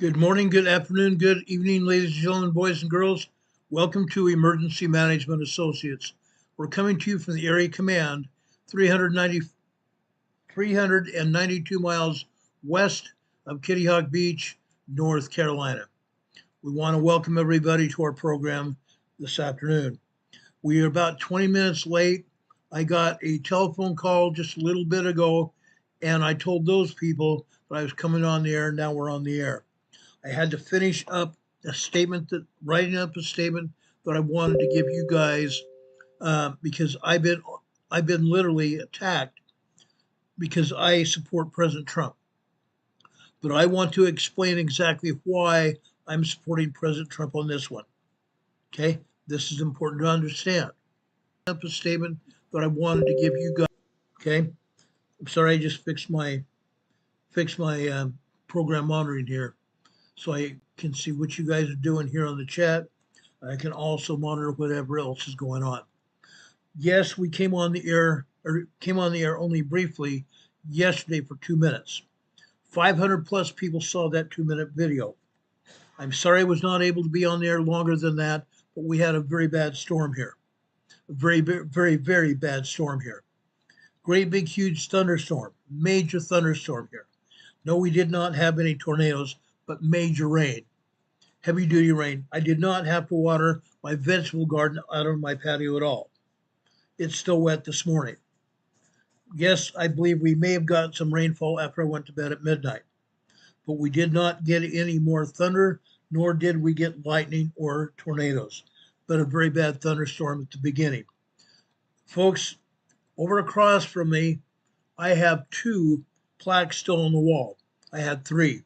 Good morning, good afternoon, good evening, ladies and gentlemen, boys and girls. Welcome to Emergency Management Associates. We're coming to you from the Area Command, 392 miles west of Kitty Hawk Beach, North Carolina. We want to welcome everybody to our program this afternoon. We are about 20 minutes late. I got a telephone call just a little bit ago, and I told those people that I was coming on the air. Now we're on the air. I had to finish up writing up a statement that I wanted to give you guys because I've been literally attacked because I support President Trump. But I want to explain exactly why I'm supporting President Trump on this one. Okay, this is important to understand. Up a statement that I wanted to give you guys. Okay, I'm sorry, I just fixed my program monitoring here, so I can see what you guys are doing here on the chat. I can also monitor whatever else is going on. Yes, we came on the air only briefly yesterday for 2 minutes. 500 plus people saw that 2-minute video. I'm sorry I was not able to be on the air longer than that, but we had a very bad storm here. A very, very, very bad storm here. Great big huge thunderstorm, major thunderstorm here. No, we did not have any tornadoes, but major rain, heavy duty rain. I did not have to water my vegetable garden out of my patio at all. It's still wet this morning. Yes, I believe we may have gotten some rainfall after I went to bed at midnight, but we did not get any more thunder, nor did we get lightning or tornadoes, but a very bad thunderstorm at the beginning. Folks, over across from me, I have 2 plaques still on the wall. I had 3.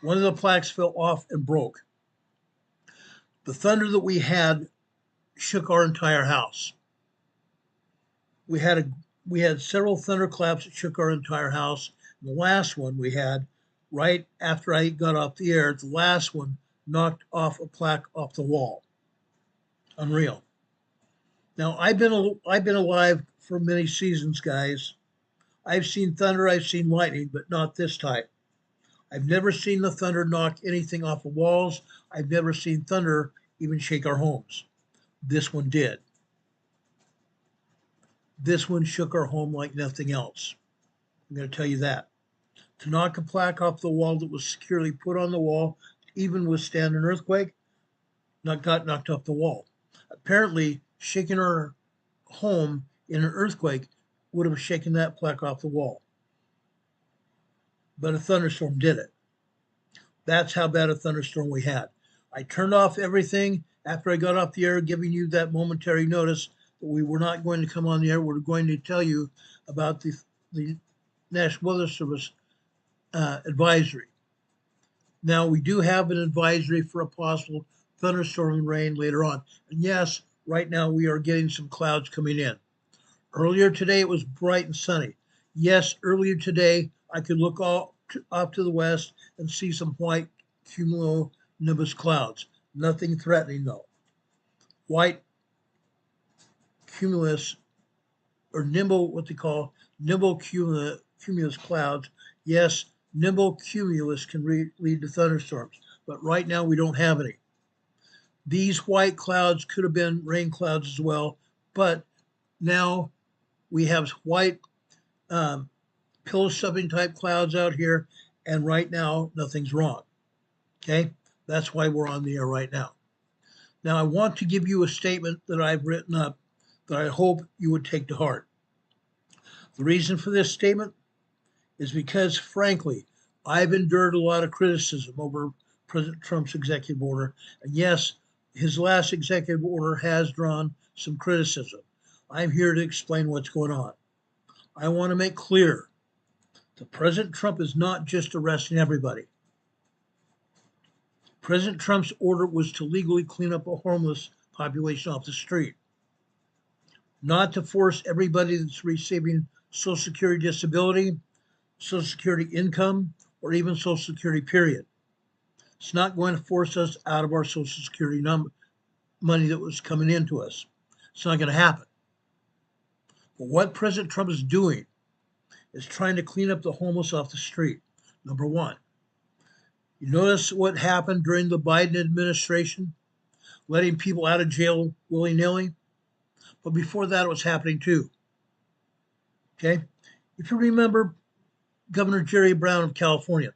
One of the plaques fell off and broke. The thunder that we had shook our entire house. We had several thunderclaps that shook our entire house. The last one we had, right after I got off the air, the last one knocked off a plaque off the wall. Unreal. Now I've been alive for many seasons, guys. I've seen thunder, I've seen lightning, but not this type. I've never seen the thunder knock anything off of walls. I've never seen thunder even shake our homes. This one did. This one shook our home like nothing else. I'm going to tell you that. To knock a plaque off the wall that was securely put on the wall, even withstand an earthquake, got knocked off the wall. Apparently, shaking our home in an earthquake would have shaken that plaque off the wall. But a thunderstorm did it. That's how bad a thunderstorm we had. I turned off everything after I got off the air, giving you that momentary notice that we were not going to come on the air. We're going to tell you about the National Weather Service advisory. Now, we do have an advisory for a possible thunderstorm and rain later on. And yes, right now we are getting some clouds coming in. Earlier today, it was bright and sunny. Yes, earlier today, I could look off to the west and see some white cumulonimbus clouds. Nothing threatening, though. White cumulus, or nimble, what they call nimble cumulus clouds. Yes, nimble cumulus can lead to thunderstorms, but right now we don't have any. These white clouds could have been rain clouds as well, but now we have white pillow stuffing type clouds out here, and right now nothing's wrong. Okay, that's why we're on the air right now. Now I want to give you a statement that I've written up that I hope you would take to heart. The reason for this statement is because, frankly, I've endured a lot of criticism over President Trump's executive order, and yes, his last executive order has drawn some criticism. I'm here to explain what's going on. I want to make clear that President Trump is not just arresting everybody. President Trump's order was to legally clean up a homeless population off the street, not to force everybody that's receiving Social Security disability, Social Security income, or even Social Security period. It's not going to force us out of our Social Security money that was coming into us. It's not going to happen. But what President Trump is doing is trying to clean up the homeless off the street, number one. You notice what happened during the Biden administration, letting people out of jail willy-nilly? But before that, it was happening too. Okay? If you remember Governor Jerry Brown of California,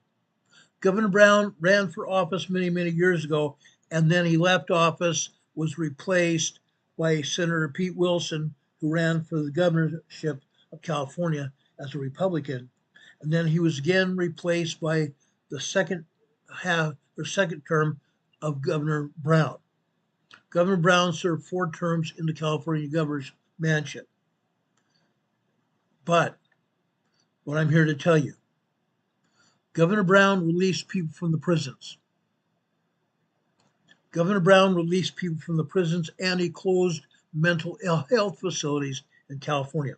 Governor Brown ran for office many, many years ago, and then he left office, was replaced by Senator Pete Wilson, who ran for the governorship of California as a Republican. And then he was again replaced by the second term of Governor Brown. Governor Brown served 4 terms in the California governor's mansion. But what I'm here to tell you, Governor Brown released people from the prisons. Governor Brown released people from the prisons, and he closed mental health facilities in California.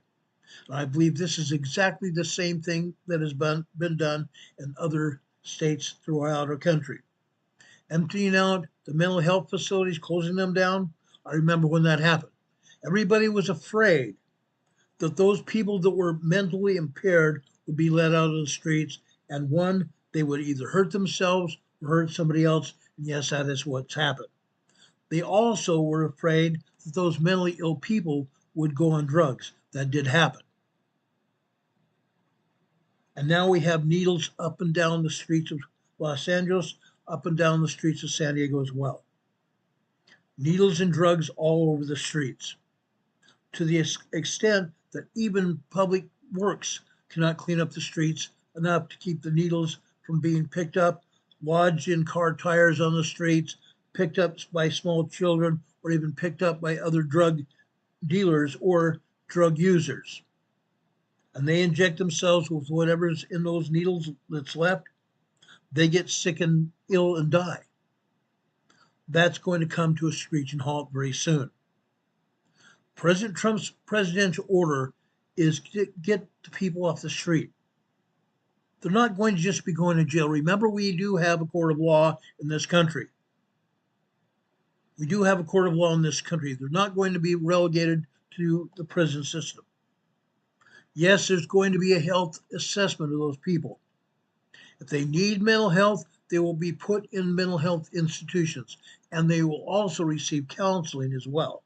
And I believe this is exactly the same thing that has been done in other states throughout our country. Emptying out the mental health facilities, closing them down. I remember when that happened. Everybody was afraid that those people that were mentally impaired would be let out of the streets, and one, they would either hurt themselves or hurt somebody else. And yes, that is what's happened. They also were afraid that those mentally ill people would go on drugs. That did happen. And now we have needles up and down the streets of Los Angeles, up and down the streets of San Diego as well. Needles and drugs all over the streets, to the extent that even public works cannot clean up the streets enough to keep the needles from being picked up, lodged in car tires on the streets, picked up by small children, or even picked up by other drug dealers or drug users. And they inject themselves with whatever's in those needles that's left. They get sick and ill and die. That's going to come to a screeching halt very soon. President Trump's presidential order is to get the people off the street. They're not going to just be going to jail. Remember, we do have a court of law in this country. We do have a court of law in this country. They're not going to be relegated to the prison system. Yes, there's going to be a health assessment of those people. If they need mental health, they will be put in mental health institutions, and they will also receive counseling as well.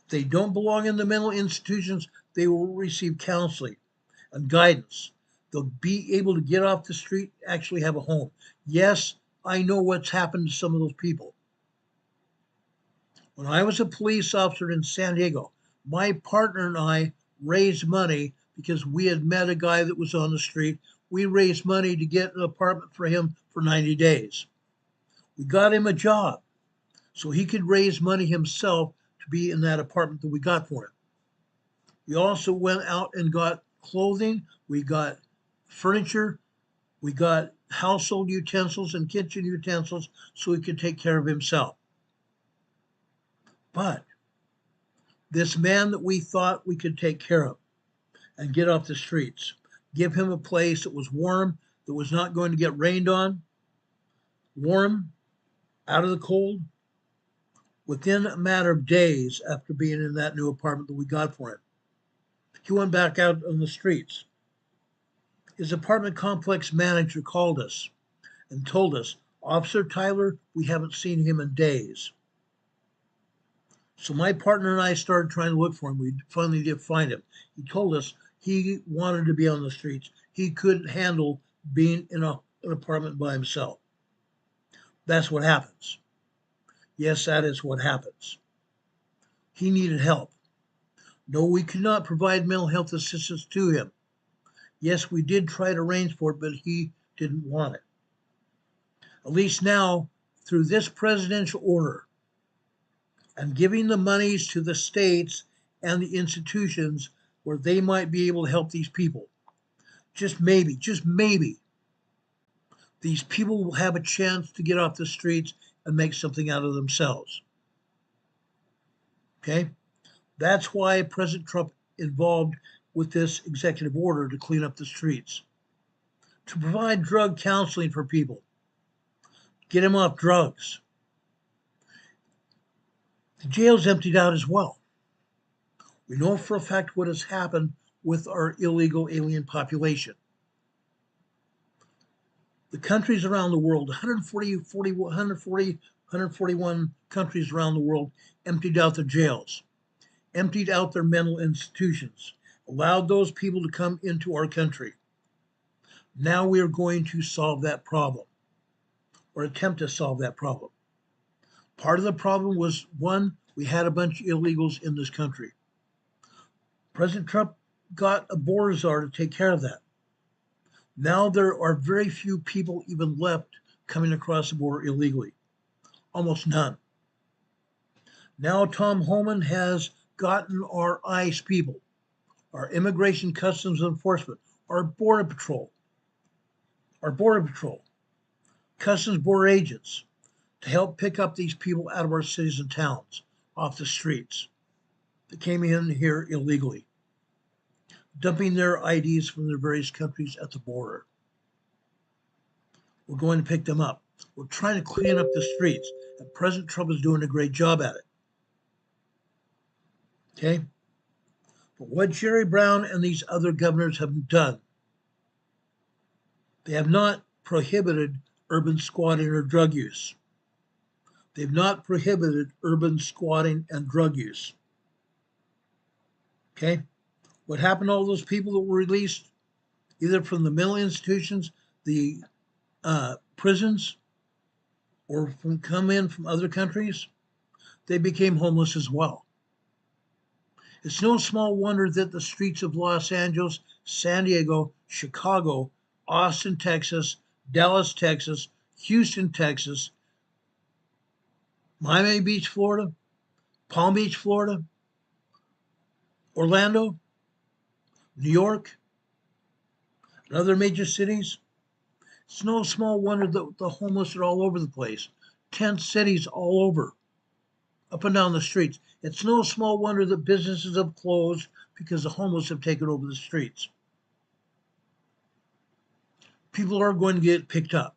If they don't belong in the mental institutions, they will receive counseling and guidance. They'll be able to get off the street, actually have a home. Yes, I know what's happened to some of those people. When I was a police officer in San Diego, my partner and I raised money because we had met a guy that was on the street. We raised money to get an apartment for him for 90 days. We got him a job so he could raise money himself to be in that apartment that we got for him. We also went out and got clothing. We got furniture. We got household utensils and kitchen utensils so he could take care of himself. But this man that we thought we could take care of and get off the streets, give him a place that was warm, that was not going to get rained on, warm, out of the cold, within a matter of days after being in that new apartment that we got for him, he went back out on the streets. His apartment complex manager called us and told us, "Officer Tyler, we haven't seen him in days." So my partner and I started trying to look for him. We finally did find him. He told us he wanted to be on the streets. He couldn't handle being in an apartment by himself. That's what happens. Yes, that is what happens. He needed help. No, we could not provide mental health assistance to him. Yes, we did try to arrange for it, but he didn't want it. At least now, through this presidential order, and giving the monies to the states and the institutions where they might be able to help these people. Just maybe, these people will have a chance to get off the streets and make something out of themselves. Okay? That's why President Trump involved with this executive order to clean up the streets, to provide drug counseling for people, get them off drugs. The jail's emptied out as well. We know for a fact what has happened with our illegal alien population. The countries around the world, 141 countries around the world, emptied out their jails, emptied out their mental institutions, allowed those people to come into our country. Now we are going to solve that problem, or attempt to solve that problem. Part of the problem was, one, we had a bunch of illegals in this country. President Trump got a border czar to take care of that. Now there are very few people even left coming across the border illegally. Almost none. Now Tom Homan has gotten our ICE people, our Immigration Customs Enforcement, our Border Patrol, Customs Border agents, to help pick up these people out of our cities and towns, off the streets, that came in here illegally, dumping their IDs from their various countries at the border. We're going to pick them up. We're trying to clean up the streets, and President Trump is doing a great job at it. Okay? But what Jerry Brown and these other governors have done, they have not prohibited urban squatting or drug use. They've not prohibited urban squatting and drug use. Okay? What happened to all those people that were released, either from the mental institutions, the prisons, or come in from other countries? They became homeless as well. It's no small wonder that the streets of Los Angeles, San Diego, Chicago, Austin, Texas, Dallas, Texas, Houston, Texas, Miami Beach, Florida, Palm Beach, Florida, Orlando, New York, and other major cities. It's no small wonder that the homeless are all over the place. Tent cities all over, up and down the streets. It's no small wonder that businesses have closed because the homeless have taken over the streets. People are going to get picked up.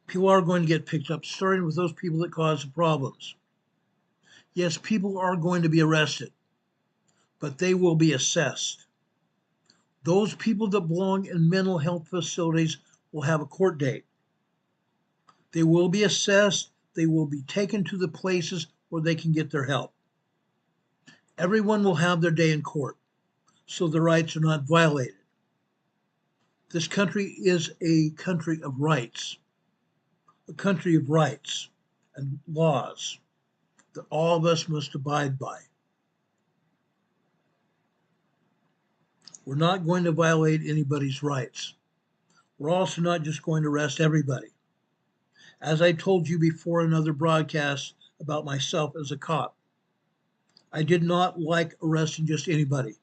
People are going to get picked up, starting with those people that cause the problems. Yes, people are going to be arrested, but they will be assessed. Those people that belong in mental health facilities will have a court date. They will be assessed. They will be taken to the places where they can get their help. Everyone will have their day in court, so their rights are not violated. This country is a country of rights, and laws that all of us must abide by. We're not going to violate anybody's rights. We're also not just going to arrest everybody. As I told you before in another broadcast about myself as a cop, I did not like arresting just anybody.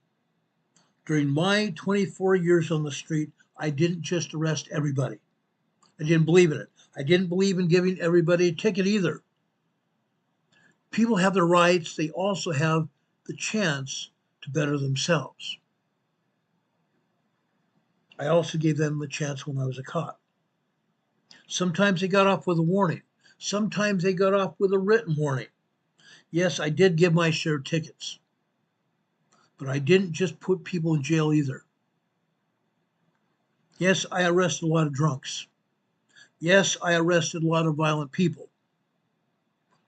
During my 24 years on the street, I didn't just arrest everybody. I didn't believe in it. I didn't believe in giving everybody a ticket either. People have their rights. They also have the chance to better themselves. I also gave them the chance when I was a cop. Sometimes they got off with a warning. Sometimes they got off with a written warning. Yes, I did give my share of tickets, but I didn't just put people in jail either. Yes, I arrested a lot of drunks. Yes, I arrested a lot of violent people,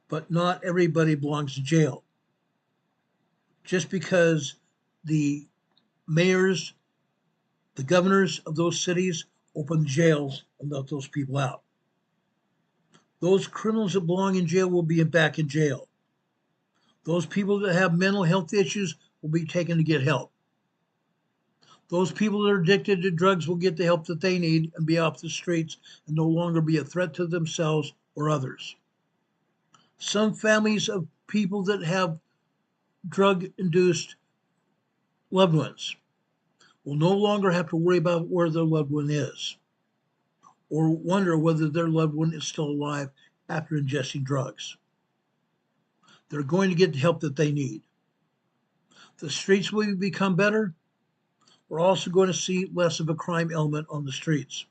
but not everybody belongs in jail. Just because the mayors, the governors of those cities open jails and let those people out. Those criminals that belong in jail will be back in jail. Those people that have mental health issues will be taken to get help. Those people that are addicted to drugs will get the help that they need and be off the streets and no longer be a threat to themselves or others. Some families of people that have drug-induced loved ones will no longer have to worry about where their loved one is or wonder whether their loved one is still alive after ingesting drugs. They're going to get the help that they need. The streets will become better. We're also going to see less of a crime element on the streets.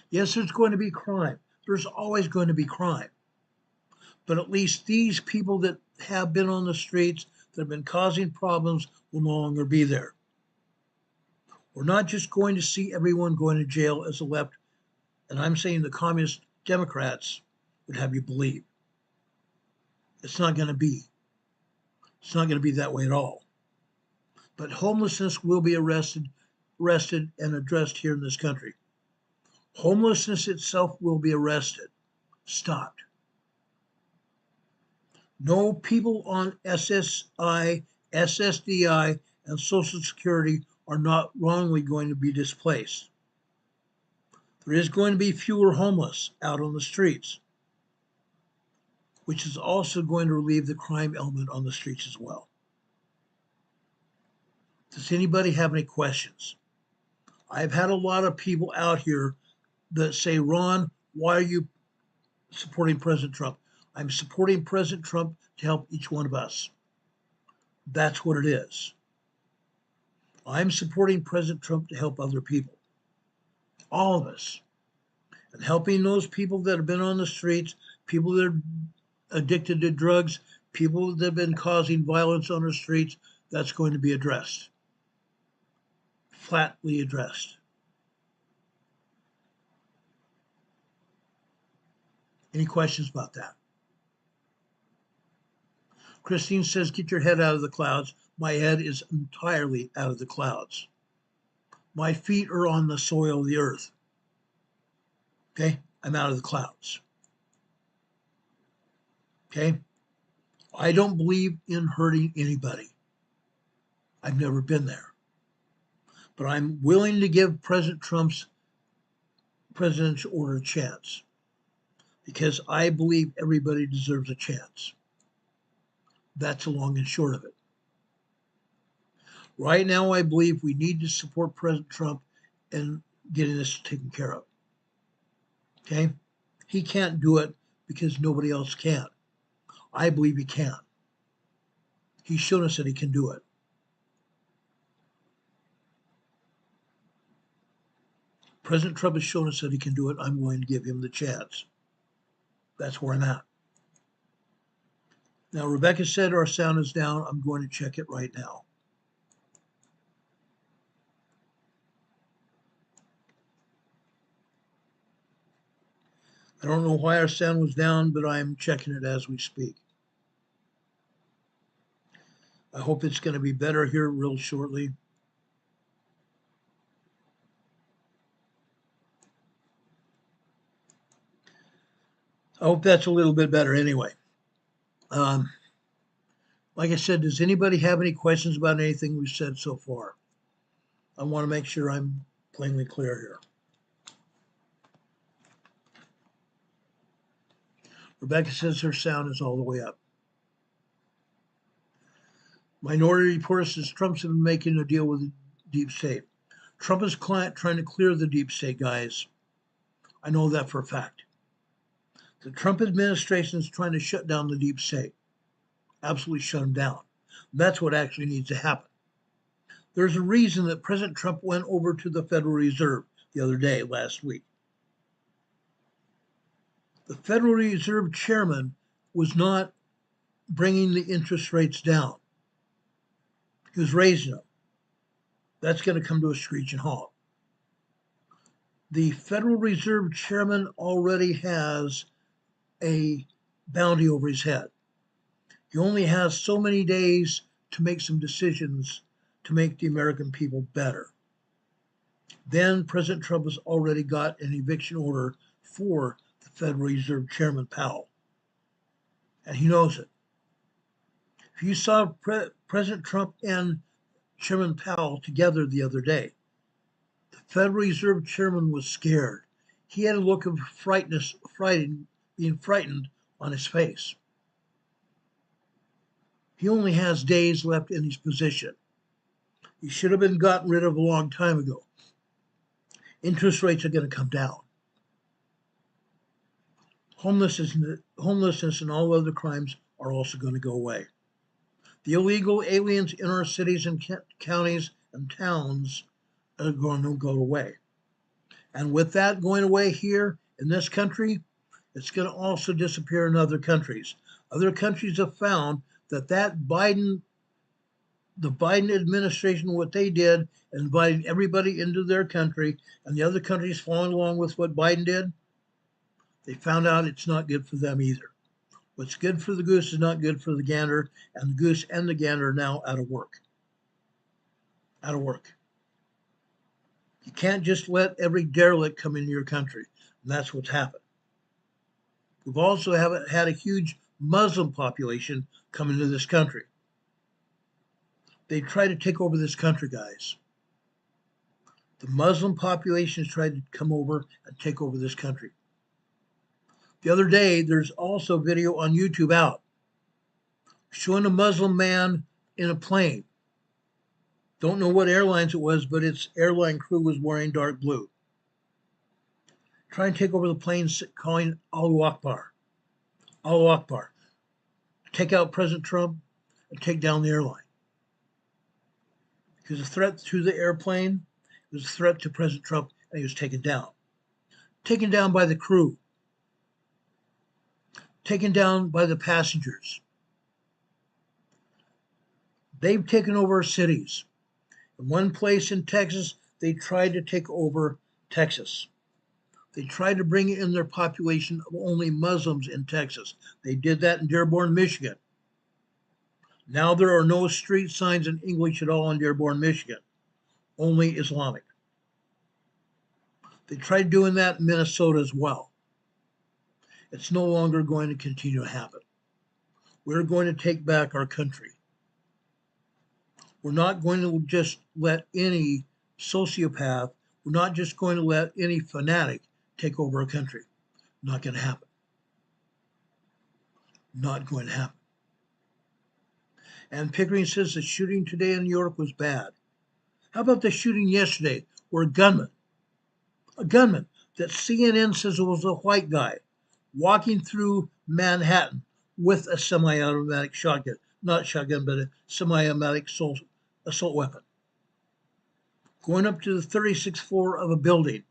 Yes, there's going to be crime. There's always going to be crime. But at least these people that have been on the streets, that have been causing problems, will no longer be there. We're not just going to see everyone going to jail as the left, and I'm saying the communist Democrats would have you believe. It's not going to be. It's not going to be that way at all. But homelessness will be arrested and addressed here in this country. Homelessness itself will be arrested, stopped. No people on SSI, SSDI, and Social Security are not wrongly going to be displaced. There is going to be fewer homeless out on the streets, which is also going to relieve the crime element on the streets as well. Does anybody have any questions? I've had a lot of people out here that say, Ron, why are you supporting President Trump? I'm supporting President Trump to help each one of us. That's what it is. I'm supporting President Trump to help other people. All of us. And helping those people that have been on the streets, people that are addicted to drugs, people that have been causing violence on the streets, that's going to be addressed. Flatly addressed. Any questions about that? Christine says, get your head out of the clouds. My head is entirely out of the clouds. My feet are on the soil of the earth. Okay? I'm out of the clouds. Okay? I don't believe in hurting anybody. I've never been there. But I'm willing to give President Trump's presidential order a chance because I believe everybody deserves a chance. That's the long and short of it. Right now, I believe we need to support President Trump in getting this taken care of. Okay? He can't do it because nobody else can. I believe he can. He's shown us that he can do it. President Trump has shown us that he can do it. I'm going to give him the chance. That's where I'm at. Now, Rebecca said our sound is down. I'm going to check it right now. I don't know why our sound was down, but I'm checking it as we speak. I hope it's going to be better here real shortly. I hope that's a little bit better anyway. Like I said, does anybody have any questions about anything we've said so far? I want to make sure I'm plainly clear here. Rebecca says her sound is all the way up. Minority Report says Trump's been making a deal with the deep state. Trump is trying to clear the deep state, guys. I know that for a fact. The Trump administration is trying to shut down the deep state. Absolutely shut them down. That's what actually needs to happen. There's a reason that President Trump went over to the Federal Reserve the other day, last week. The Federal Reserve chairman was not bringing the interest rates down. He was raising them. That's going to come to a screeching halt. The Federal Reserve chairman already has a bounty over his head. He only has so many days to make some decisions to make the American people better. Then President Trump has already got an eviction order for the Federal Reserve Chairman Powell. And he knows it. If you saw President Trump and Chairman Powell together the other day, the Federal Reserve Chairman was scared. He had a look of being frightened on his face. He only has days left in his position. He should have been gotten rid of a long time ago. Interest rates are going to come down. Homelessness and all other crimes are also going to go away. The illegal aliens in our cities and counties and towns are going to go away. And with that going away here in this country, it's going to also disappear in other countries. Other countries have found that Biden the Biden administration, what they did, inviting everybody into their country, and the other countries following along with what Biden did, they found out it's not good for them either. What's good for the goose is not good for the gander, and the goose and the gander are now out of work. Out of work. You can't just let every derelict come into your country, and that's what's happened. We've also had a huge Muslim population come into this country. They tried to take over this country, guys. The Muslim population has tried to come over and take over this country. The other day, there's also a video on YouTube out showing a Muslim man in a plane. Don't know what airlines it was, but its airline crew was wearing dark blue. Trying to take over the plane, calling Allahu Akbar. Allahu Akbar. Take out President Trump and take down the airline. He was a threat to the airplane. It was a threat to President Trump, and he was taken down. Taken down by the crew. Taken down by the passengers. They've taken over cities. In one place in Texas, they tried to take over Texas. They tried to bring in their population of only Muslims in Texas. They did that in Dearborn, Michigan. Now there are no street signs in English at all in Dearborn, Michigan, only Islamic. They tried doing that in Minnesota as well. It's no longer going to continue to happen. We're going to take back our country. We're not going to just let any sociopath, we're not just going to let any fanatic take over our country. Not going to happen. Not going to happen. And Pickering says the shooting today in New York was bad. How about the shooting yesterday where a gunman that CNN says it was a white guy walking through Manhattan with a semi-automatic shotgun, not shotgun, but a semi-automatic assault weapon, going up to the 36th floor of a building,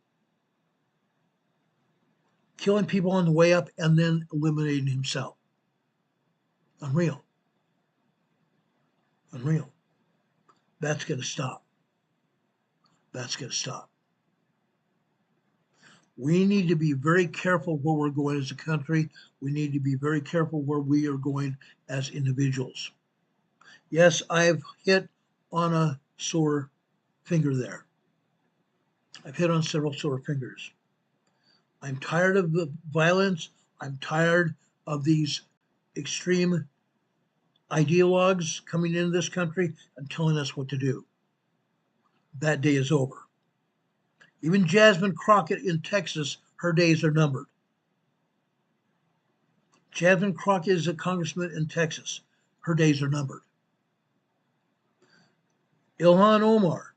killing people on the way up and then eliminating himself. Unreal. Unreal. That's going to stop. That's going to stop. We need to be very careful where we're going as a country. We need to be very careful where we are going as individuals. Yes, I've hit on a sore finger there. I've hit on several sore fingers. I'm tired of the violence. I'm tired of these extreme ideologues coming into this country and telling us what to do. That day is over. Even Jasmine Crockett in Texas, her days are numbered. Jasmine Crockett is a congressman in Texas. Her days are numbered. Ilhan Omar,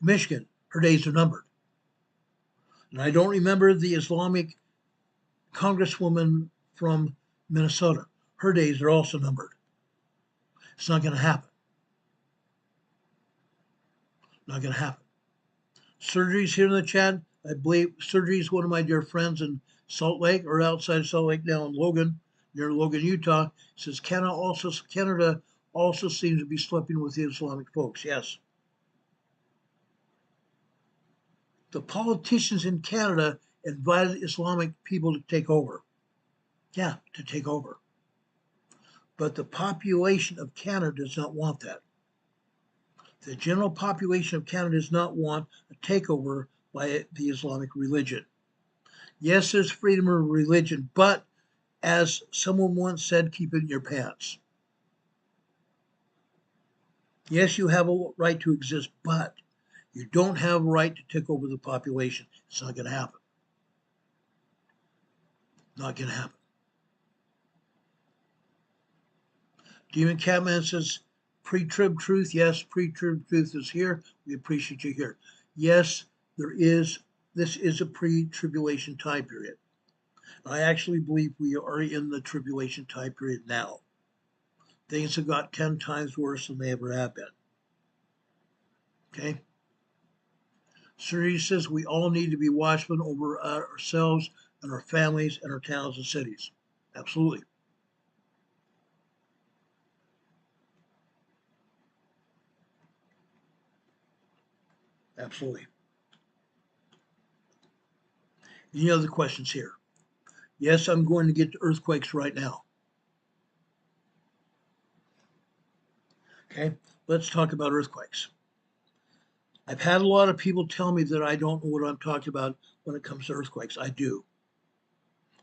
Michigan, her days are numbered. And I don't remember the Islamic congresswoman from Minnesota. Her days are also numbered. It's not going to happen. Not going to happen. Surgery's here in the chat. I believe Surgery is one of my dear friends in Salt Lake or outside of Salt Lake now in Logan, near Logan, Utah. Says Canada also seems to be slipping with the Islamic folks. Yes. The politicians in Canada invited Islamic people to take over. Yeah, to take over. But the population of Canada does not want that. The general population of Canada does not want a takeover by the Islamic religion. Yes, there's freedom of religion, but as someone once said, keep it in your pants. Yes, you have a right to exist, but you don't have a right to take over the population. It's not going to happen. Not going to happen. Demon Catman says, pre-trib truth. Yes, pre-trib truth is here. We appreciate you here. Yes, this is a pre-tribulation time period. I actually believe we are in the tribulation time period now. Things have got 10 times worse than they ever have been. Okay? Suri says we all need to be watchmen over ourselves and our families and our towns and cities. Absolutely. Absolutely. Any other questions here? Yes, I'm going to get to earthquakes right now. Okay, let's talk about earthquakes. I've had a lot of people tell me that I don't know what I'm talking about when it comes to earthquakes. I do.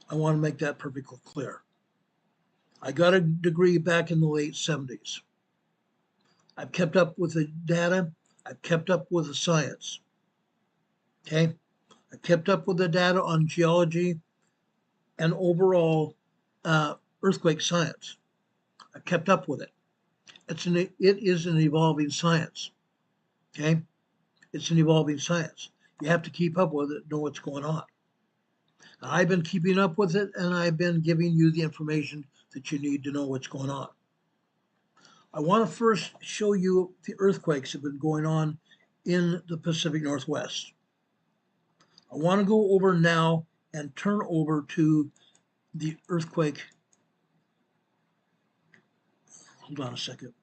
I want to make that perfectly clear. I got a degree back in the late 70s. I've kept up with the data. I've kept up with the science. Okay? I've kept up with the data on geology and overall earthquake science. I've kept up with it. It is an evolving science. Okay? It's an evolving science. You have to keep up with it, know what's going on. I've been keeping up with it, and I've been giving you the information that you need to know what's going on. I want to first show you the earthquakes that have been going on in the Pacific Northwest. I want to go over now and turn over to the earthquake. Hold on a second.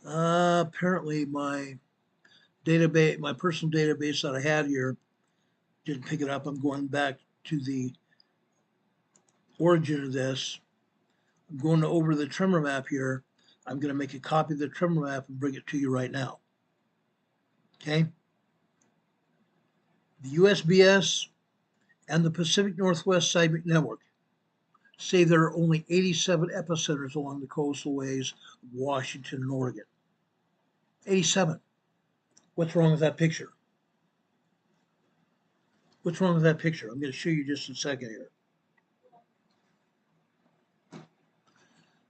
Apparently my database, my personal database that I had here didn't pick it up. I'm going back to the origin of this. I'm going over the tremor map here. I'm going to make a copy of the tremor map and bring it to you right now. Okay? The USBS and the Pacific Northwest Seismic Network say there are only 87 epicenters along the coastal ways of Washington and Oregon. 87. What's wrong with that picture? What's wrong with that picture? I'm going to show you just in a second here.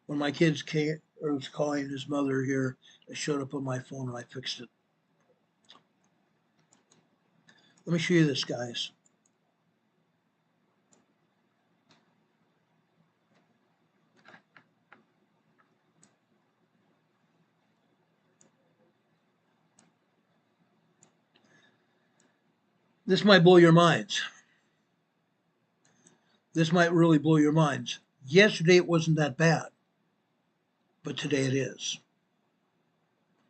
When my kids came, or was calling his mother here, it showed up on my phone and I fixed it. Let me show you this, guys. This might blow your minds. This might really blow your minds. Yesterday it wasn't that bad, but today it is.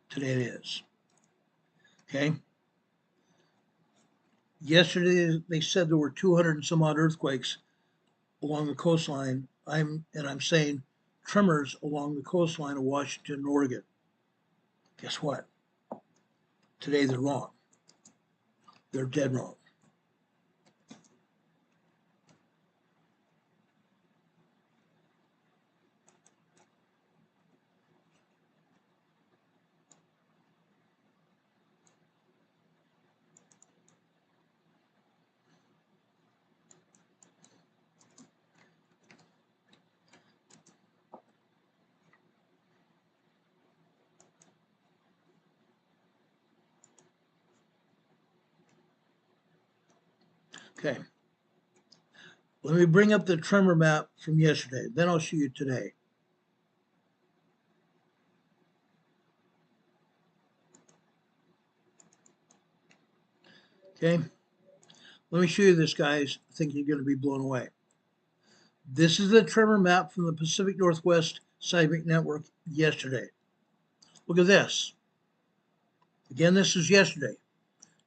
Today it is. Okay? Yesterday they said there were 200 and some odd earthquakes along the coastline. I'm saying tremors along the coastline of Washington and Oregon. Guess what? Today they're wrong. They're dead wrong. Okay. Let me bring up the tremor map from yesterday. Then I'll show you today. Okay. Let me show you this, guys. I think you're going to be blown away. This is the tremor map from the Pacific Northwest Seismic Network yesterday. Look at this. Again, this is yesterday.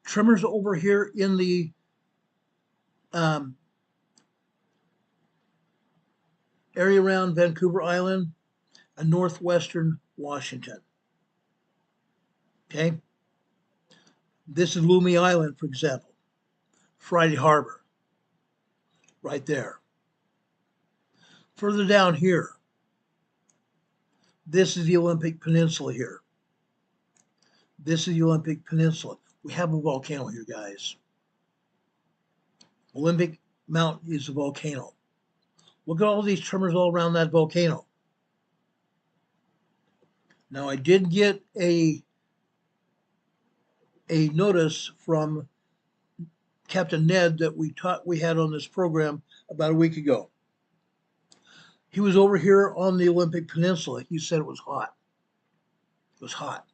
Tremors over here in the area around Vancouver Island and northwestern Washington. Okay? This is Loomy Island, for example. Friday Harbor. Right there. Further down here, this is the Olympic Peninsula here. This is the Olympic Peninsula. We have a volcano here, guys. Olympic Mountain is a volcano. Look at all these tremors all around that volcano. Now, I did get a notice from Captain Ned that we had on this program about a week ago. He was over here on the Olympic Peninsula. He said it was hot. It was hot.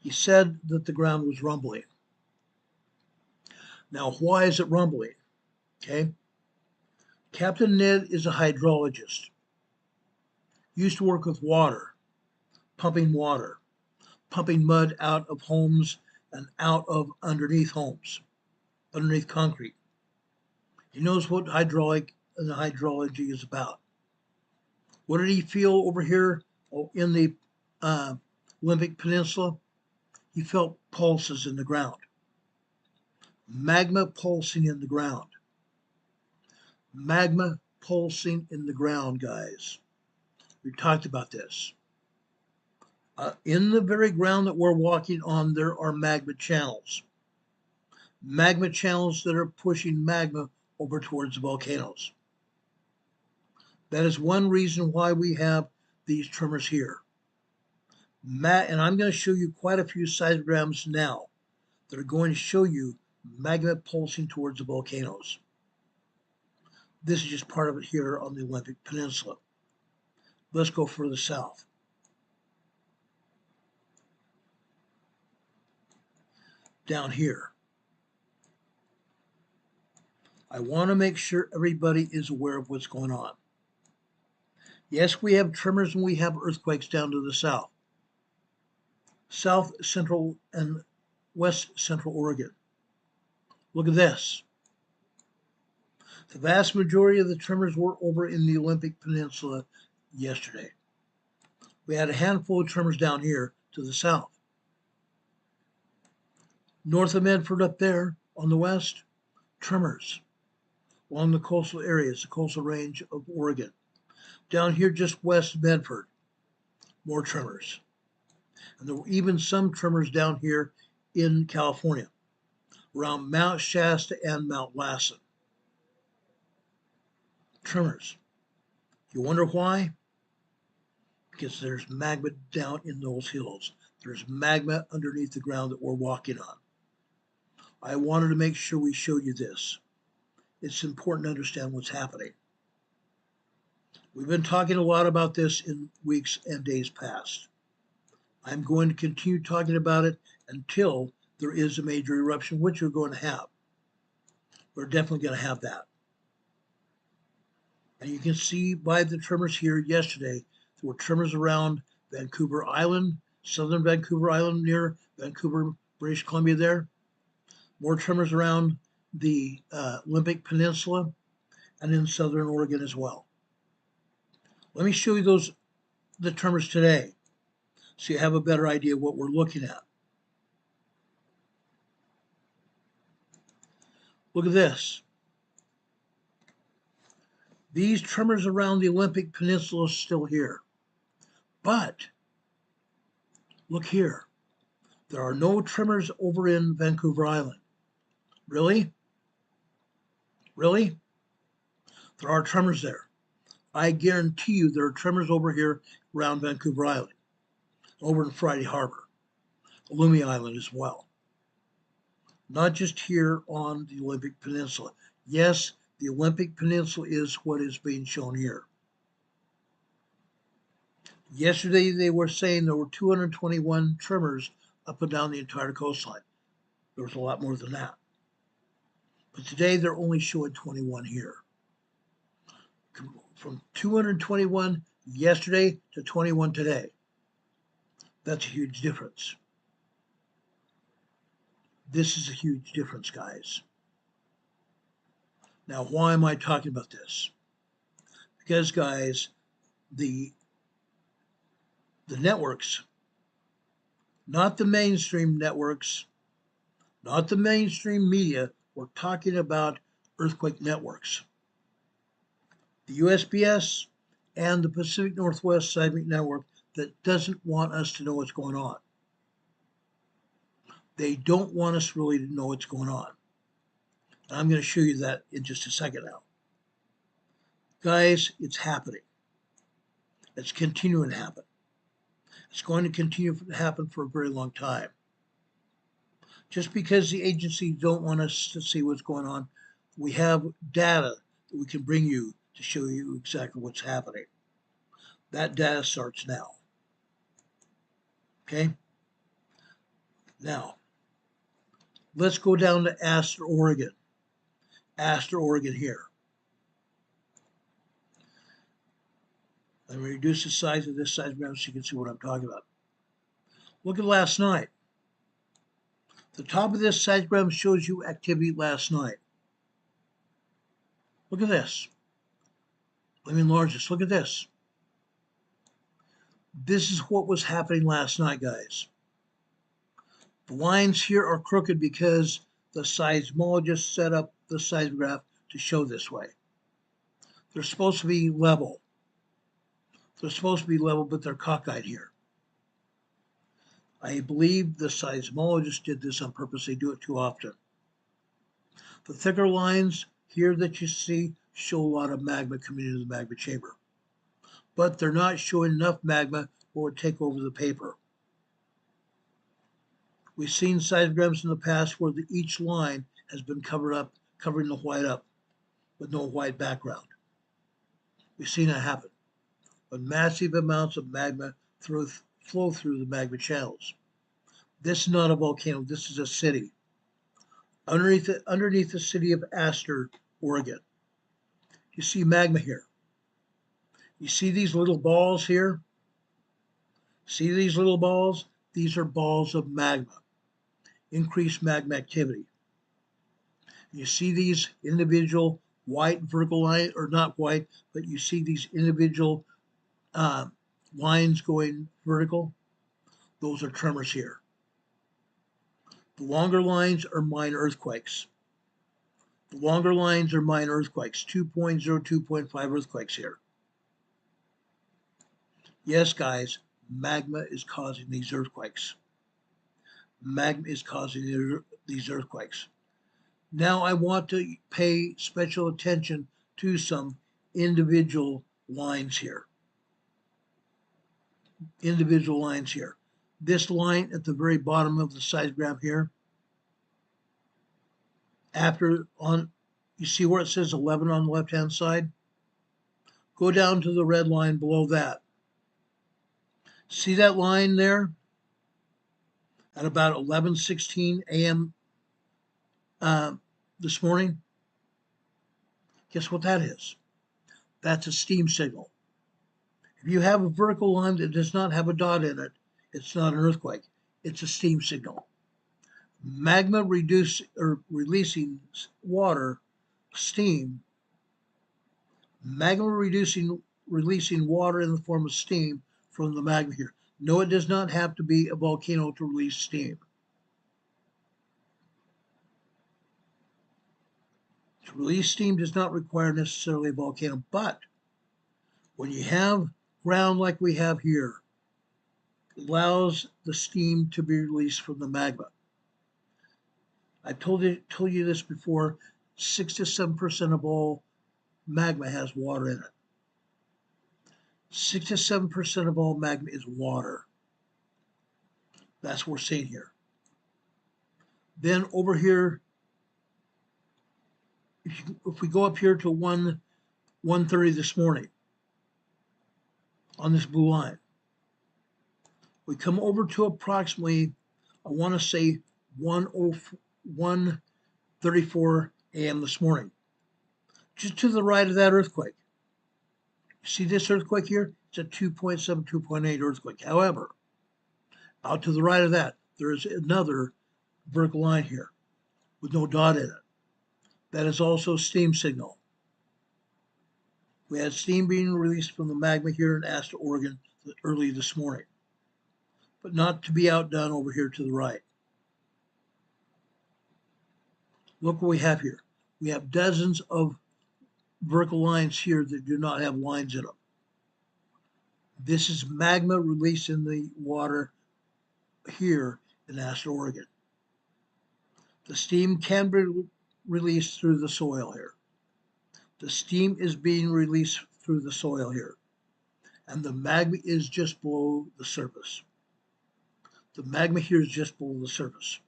He said that the ground was rumbling. Now, why is it rumbling? Okay. Captain Ned is a hydrologist. Used to work with water, pumping mud out of homes and out of underneath homes, underneath concrete. He knows what hydraulic and the hydrology is about. What did he feel over here in the Olympic Peninsula? He felt pulses in the ground. Magma pulsing in the ground. Magma pulsing in the ground, guys. We talked about this. In the very ground that we're walking on, there are magma channels. Magma channels that are pushing magma over towards the volcanoes. That is one reason why we have these tremors here. And I'm going to show you quite a few seismograms now that are going to show you magma pulsing towards the volcanoes. This is just part of it here on the Olympic Peninsula. Let's go further south. Down here. I want to make sure everybody is aware of what's going on. Yes, we have tremors and we have earthquakes down to the south. South Central and West Central Oregon. Look at this. The vast majority of the tremors were over in the Olympic Peninsula yesterday. We had a handful of tremors down here to the south. North of Medford up there on the west, tremors along the coastal areas, the coastal range of Oregon. Down here just west of Medford, more tremors. And there were even some tremors down here in California, around Mount Shasta and Mount Lassen. Tremors. You wonder why? Because there's magma down in those hills. There's magma underneath the ground that we're walking on. I wanted to make sure we showed you this. It's important to understand what's happening. We've been talking a lot about this in weeks and days past. I'm going to continue talking about it until there is a major eruption, which we're going to have. We're definitely going to have that. And you can see by the tremors here yesterday, there were tremors around Vancouver Island, southern Vancouver Island near Vancouver, British Columbia there. More tremors around the Olympic Peninsula and in southern Oregon as well. Let me show you the tremors today so you have a better idea of what we're looking at. Look at this. These tremors around the Olympic Peninsula are still here. But look here. There are no tremors over in Vancouver Island. Really? Really? There are tremors there. I guarantee you there are tremors over here around Vancouver Island, over in Friday Harbor, Loomy Island as well. Not just here on the Olympic Peninsula. Yes, the Olympic Peninsula is what is being shown here. Yesterday they were saying there were 221 tremors up and down the entire coastline. There was a lot more than that. But today they're only showing 21 here. From 221 yesterday to 21 today. That's a huge difference. This is a huge difference, guys. Now, why am I talking about this? Because, guys, the networks, not the mainstream networks, not the mainstream media, we're talking about earthquake networks. The USPS and the Pacific Northwest Seismic Network that doesn't want us to know what's going on. They don't want us really to know what's going on. And I'm going to show you that in just a second now. Guys, it's happening. It's continuing to happen. It's going to continue to happen for a very long time. Just because the agencies don't want us to see what's going on, we have data that we can bring you to show you exactly what's happening. That data starts now. Okay? Now, let's go down to Astor, Oregon. Astor, Oregon here. Let me reduce the size of this seismogram so you can see what I'm talking about. Look at last night. The top of this seismogram shows you activity last night. Look at this. Let me enlarge this. Look at this. This is what was happening last night, guys. The lines here are crooked because the seismologist set up the seismograph to show this way. They're supposed to be level. They're supposed to be level, but they're cockeyed here. I believe the seismologist did this on purpose. They do it too often. The thicker lines here that you see show a lot of magma coming into the magma chamber. But they're not showing enough magma or would take over the paper. We've seen seismograms in the past where each line has been covered up, covering the white up with no white background. We've seen that happen. But massive amounts of magma flow through the magma channels. This is not a volcano, this is a city. Underneath the city of Astor, Oregon. You see magma here. You see these little balls here? See these little balls? These are balls of magma. Increased magma activity. You see these individual white vertical lines, or not white, but you see these individual lines going vertical. Those are tremors here. The longer lines are minor earthquakes. The longer lines are minor earthquakes, 2.0, 2.5 earthquakes here. Yes, guys, magma is causing these earthquakes. Magma is causing these earthquakes. Now I want to pay special attention to some individual lines here. Individual lines here. This line at the very bottom of the seismogram here, you see where it says 11 on the left-hand side? Go down to the red line below that. See that line there? At about 11:16 a.m. This morning? Guess what that is? That's a steam signal. If you have a vertical line that does not have a dot in it, it's not an earthquake. It's a steam signal. Magma releasing water, steam. Magma releasing water in the form of steam from the magma here. No, it does not have to be a volcano to release steam. To release steam does not require necessarily a volcano, but when you have ground like we have here, it allows the steam to be released from the magma. I told you this before, 6 to 7% of all magma has water in it. 6 to 7% of all magma is water. That's what we're seeing here. Then over here, if we go up here to 1:30 this morning on this blue line, we come over to approximately, I want to say 1:34 a.m. this morning, just to the right of that earthquake. You see this earthquake here? It's a 2.7, 2.8 earthquake. However, out to the right of that, there is another vertical line here with no dot in it. That is also a steam signal. We had steam being released from the magma here in Astor, Oregon early this morning, but not to be outdone over here to the right. Look what we have here. We have dozens of vertical lines here that do not have lines in them. This is magma released in the water here in Astor, Oregon. The steam can be released through the soil here. The steam is being released through the soil here, and the magma is just below the surface. The magma here is just below the surface.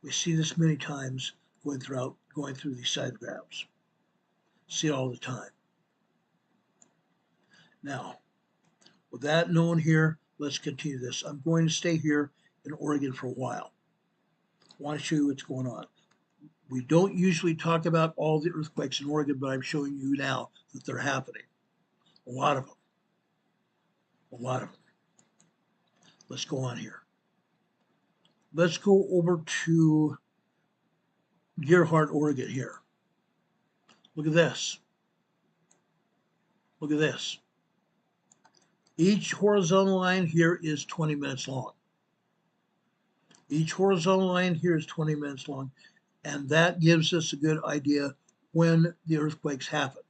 We see this many times going through these seismographs. See it all the time. Now, with that known here, let's continue this. I'm going to stay here in Oregon for a while. I want to show you what's going on. We don't usually talk about all the earthquakes in Oregon, but I'm showing you now that they're happening. A lot of them. A lot of them. Let's go on here. Let's go over to Gerhardt, Oregon here. Look at this. Look at this. Each horizontal line here is 20 minutes long. Each horizontal line here is 20 minutes long, and that gives us a good idea when the earthquakes happen.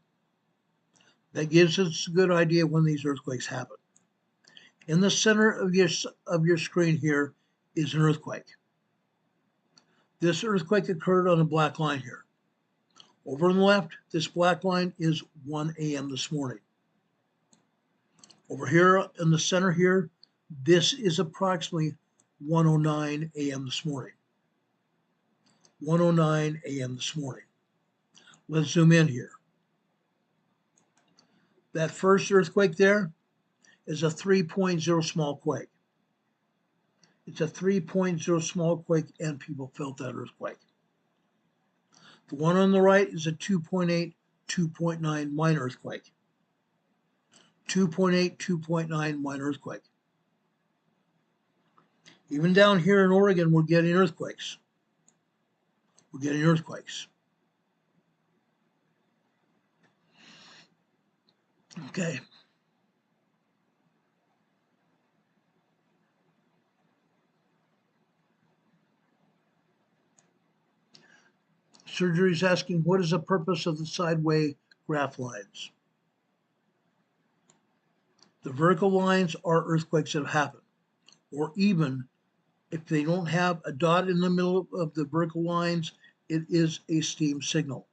That gives us a good idea when these earthquakes happen. In the center of your screen here is an earthquake. This earthquake occurred on a black line here. Over on the left, this black line is 1 a.m. this morning. Over here in the center here, this is approximately 1:09 a.m. this morning. 1:09 a.m. this morning. Let's zoom in here. That first earthquake there is a 3.0 small quake. It's a 3.0 small quake, and people felt that earthquake. The one on the right is a 2.8, 2.9 minor earthquake. 2.8, 2.9 minor earthquake. Even down here in Oregon, we're getting earthquakes. We're getting earthquakes. Okay. Surgery is asking, what is the purpose of the sideway graph lines? The vertical lines are earthquakes that have happened, or even if they don't have a dot in the middle of the vertical lines, it is a steam signal,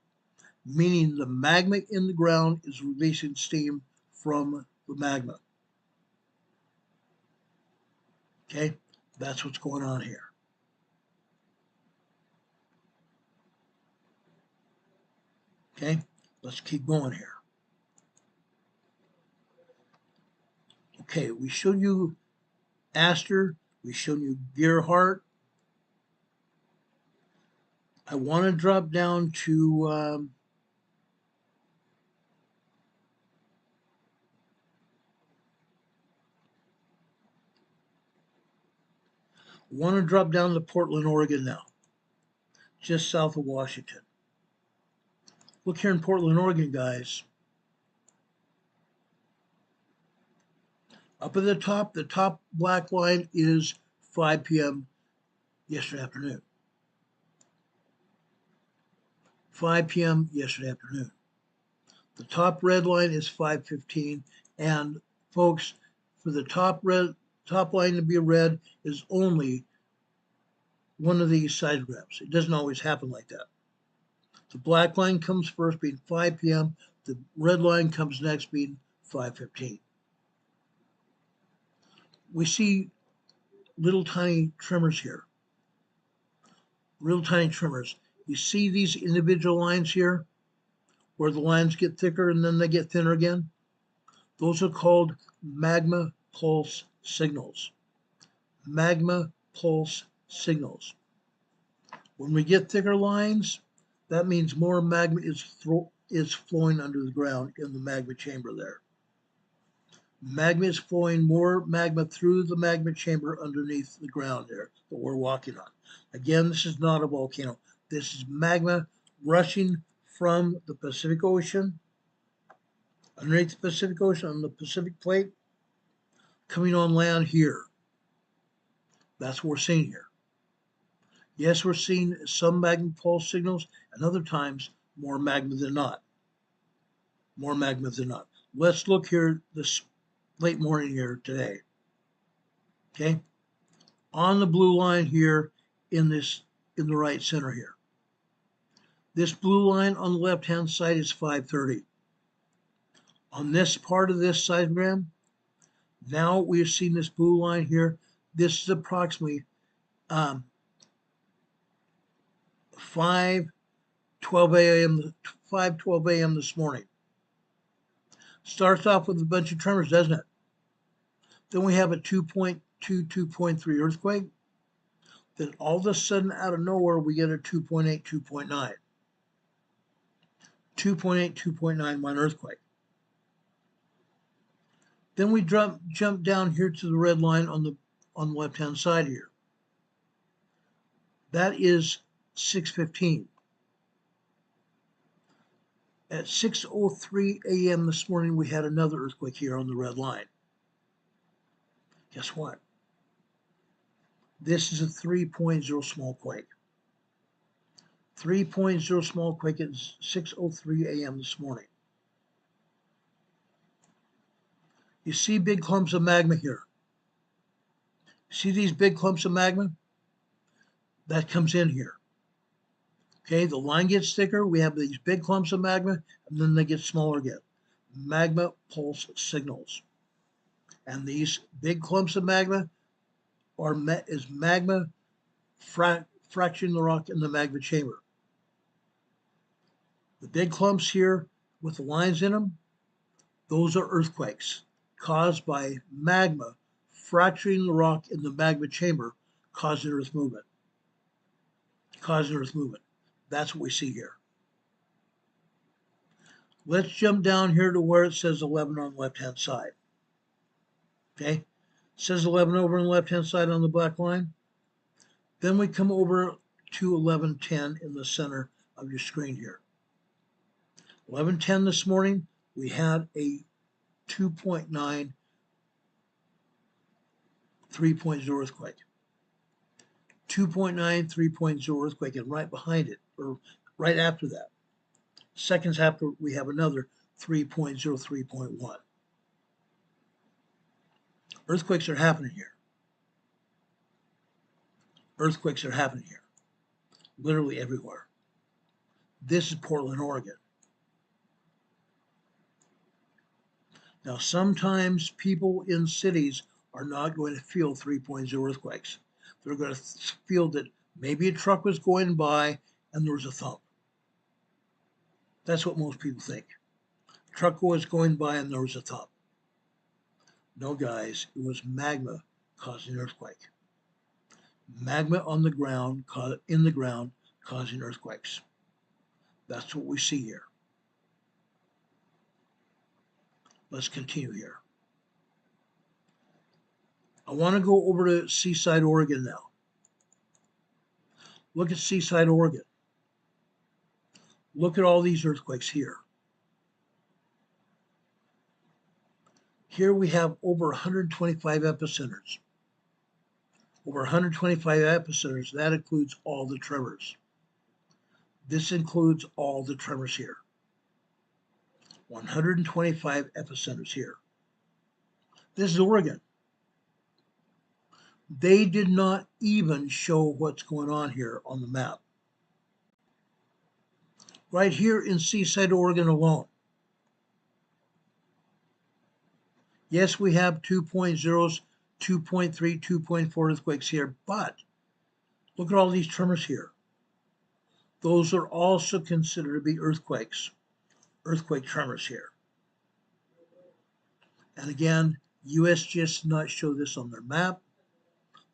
meaning the magma in the ground is releasing steam from the magma. Okay, that's what's going on here. Okay, let's keep going here. Okay, we showed you Astor, we showed you Gerhardt. I want to drop down to Portland, Oregon now, just south of Washington. Look here in Portland, Oregon, guys. Up at the top black line is 5 p.m. yesterday afternoon. 5 p.m. yesterday afternoon. The top red line is 5:15, and folks, for the top line to be red is only one of these seismographs. It doesn't always happen like that. The black line comes first, being 5 p.m. The red line comes next, being 5:15. We see little tiny tremors here. Real tiny tremors. You see these individual lines here, where the lines get thicker and then they get thinner again? Those are called magma pulse signals. Magma pulse signals. When we get thicker lines, that means more magma is flowing under the ground in the magma chamber there. Magma is flowing, more magma through the magma chamber underneath the ground there that we're walking on. Again, this is not a volcano. This is magma rushing from the Pacific Ocean, underneath the Pacific Ocean, on the Pacific Plate, coming on land here. That's what we're seeing here. Yes, we're seeing some magma pulse signals, and other times more magma than not. More magma than not. Let's look here this late morning here today. Okay? On the blue line here in the right center here. This blue line on the left-hand side is 5:30. On this part of this seismogram, now we've seen this blue line here. This is approximately 5:12 a.m. this morning. Starts off with a bunch of tremors, doesn't it? Then we have a 2.2, 2.3 earthquake. Then all of a sudden, out of nowhere, we get a 2.8, 2.9. 2.8, 2.91 earthquake. Then we jump down here to the red line on the left-hand side here. That is 6:15. At 6:03 a.m. this morning, we had another earthquake here on the red line. Guess what? This is a 3.0 small quake. 3.0 small quake at 6:03 a.m. this morning. You see big clumps of magma here. See these big clumps of magma? That comes in here. Okay, the line gets thicker. We have these big clumps of magma, and then they get smaller again. Magma pulse signals. And these big clumps of magma is magma fracturing the rock in the magma chamber. The big clumps here with the lines in them, those are earthquakes caused by magma fracturing the rock in the magma chamber, causing earth movement. That's what we see here. Let's jump down here to where it says 11 on the left-hand side. Okay, it says 11 over on the left-hand side on the black line. Then we come over to 11:10 in the center of your screen here. 11:10 this morning, we had a 2.9, 3.0 earthquake. 2.9, 3.0 earthquake, and right behind it, or right after that, seconds after, we have another 3.0, 3.1. Earthquakes are happening here. Earthquakes are happening here, literally everywhere. This is Portland, Oregon. Now, sometimes people in cities are not going to feel 3.0 earthquakes. They're going to feel that maybe a truck was going by and there was a thump. That's what most people think. A truck was going by and there was a thump. No, guys, it was magma causing an earthquake. Magma on the ground, in the ground, causing earthquakes. That's what we see here. Let's continue here. I want to go over to Seaside, Oregon now. Look at Seaside, Oregon. Look at all these earthquakes here. Here we have over 125 epicenters. Over 125 epicenters, that includes all the tremors. This includes all the tremors here. 125 epicenters here. This is Oregon. They did not even show what's going on here on the map. Right here in Seaside, Oregon alone. Yes, we have 2.0s, 2.3, 2.4 earthquakes here, but look at all these tremors here. Those are also considered to be earthquakes, earthquake tremors here. And again, USGS did not show this on their map.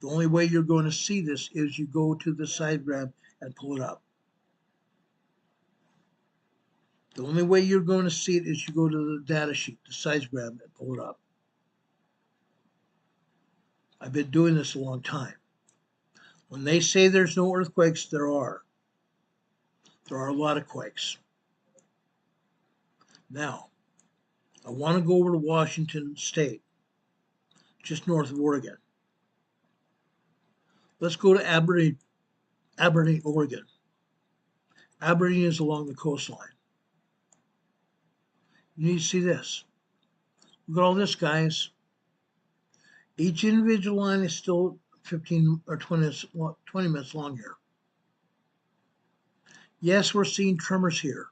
The only way you're going to see this is you go to the seismograph and pull it up. The only way you're going to see it is you go to the data sheet, the seismograph, and pull it up. I've been doing this a long time. When they say there's no earthquakes, there are. There are a lot of quakes. Now, I want to go over to Washington State, just north of Oregon. Let's go to Aberdeen, Oregon. Aberdeen is along the coastline. You need to see this. Look at all this, guys. Each individual line is still 15 or 20 minutes long here. Yes, we're seeing tremors here.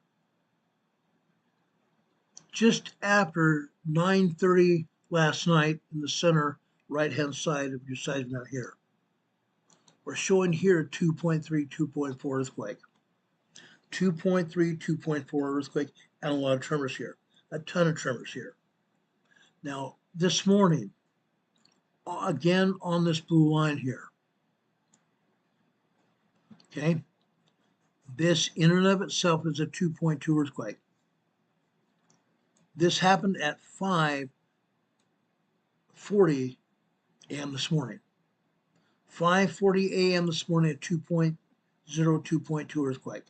Just after 9:30 last night in the center right-hand side of your seismograph here. We're showing here a 2.3, 2.4 earthquake. 2.3, 2.4 earthquake, and a lot of tremors here. A ton of tremors here. Now, this morning, again on this blue line here, Okay. This in and of itself is a 2.2 earthquake. This happened at 5:40 a.m. this morning. 5:40 a.m. this morning, a 2.0, 2.2 earthquake.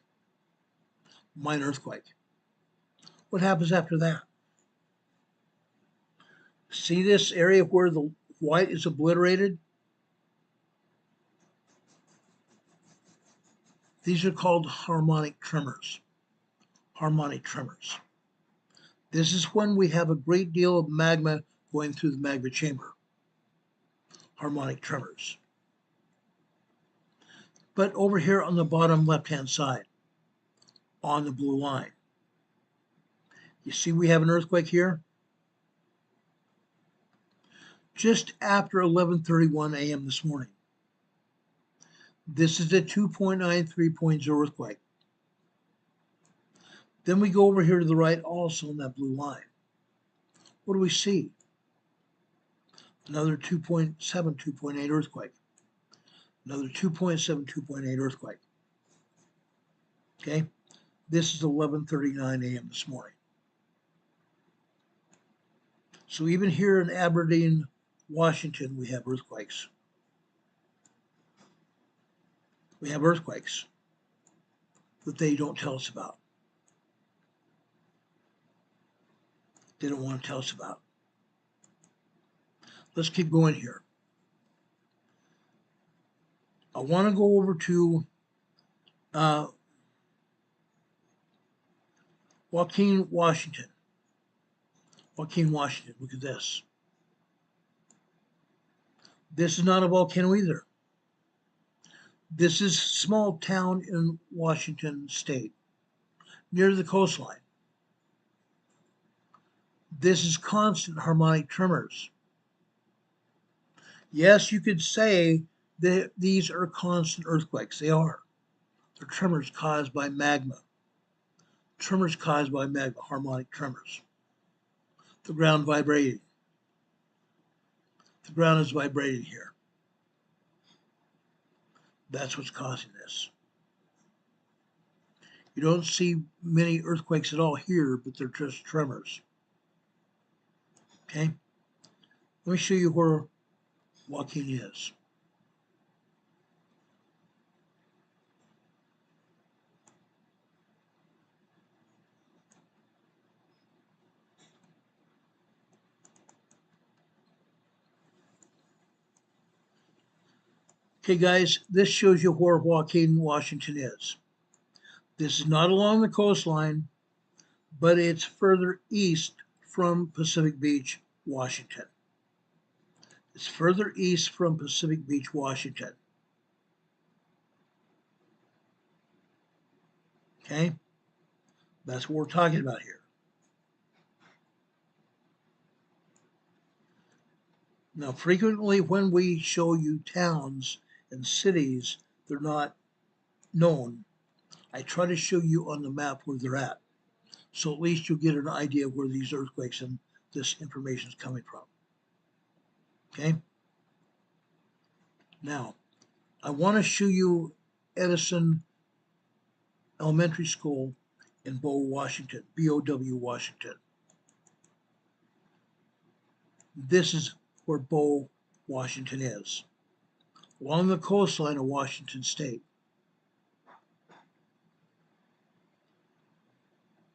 Minor earthquake. What happens after that? See this area where the white is obliterated? These are called harmonic tremors. Harmonic tremors. This is when we have a great deal of magma going through the magma chamber. Harmonic tremors. But over here on the bottom left-hand side, on the blue line, you see we have an earthquake here? Just after 11:31 a.m. this morning. This is a 2.93.0 earthquake. Then we go over here to the right also on that blue line. What do we see? Another 2.7, 2.8 earthquake. Another 2.7, 2.8 earthquake. Okay, this is 11:39 a.m. this morning. So even here in Aberdeen, Washington, we have earthquakes. We have earthquakes that they don't tell us about. They don't want to tell us about. Let's keep going here. I want to go over to Joaquin, Washington. Joaquin, Washington. Look at this. This is not a volcano either. This is a small town in Washington state, near the coastline. This is constant harmonic tremors. Yes, you could say that these are constant earthquakes. They are. They're tremors caused by magma. Tremors caused by magma, harmonic tremors. The ground vibrating. The ground is vibrating here. That's what's causing this. You don't see many earthquakes at all here, but they're just tremors. Okay? Let me show you where Joaquin is. Okay, guys, this shows you where Joaquin, Washington is. This is not along the coastline, but it's further east from Pacific Beach, Washington. It's further east from Pacific Beach, Washington. Okay? That's what we're talking about here. Now, frequently when we show you towns and cities, they're not known. I try to show you on the map where they're at. So at least you'll get an idea of where these earthquakes and this information is coming from. Okay? Now, I want to show you Edison Elementary School in Bow, Washington, B-O-W, Washington. This is where Bow, Washington is, along the coastline of Washington State.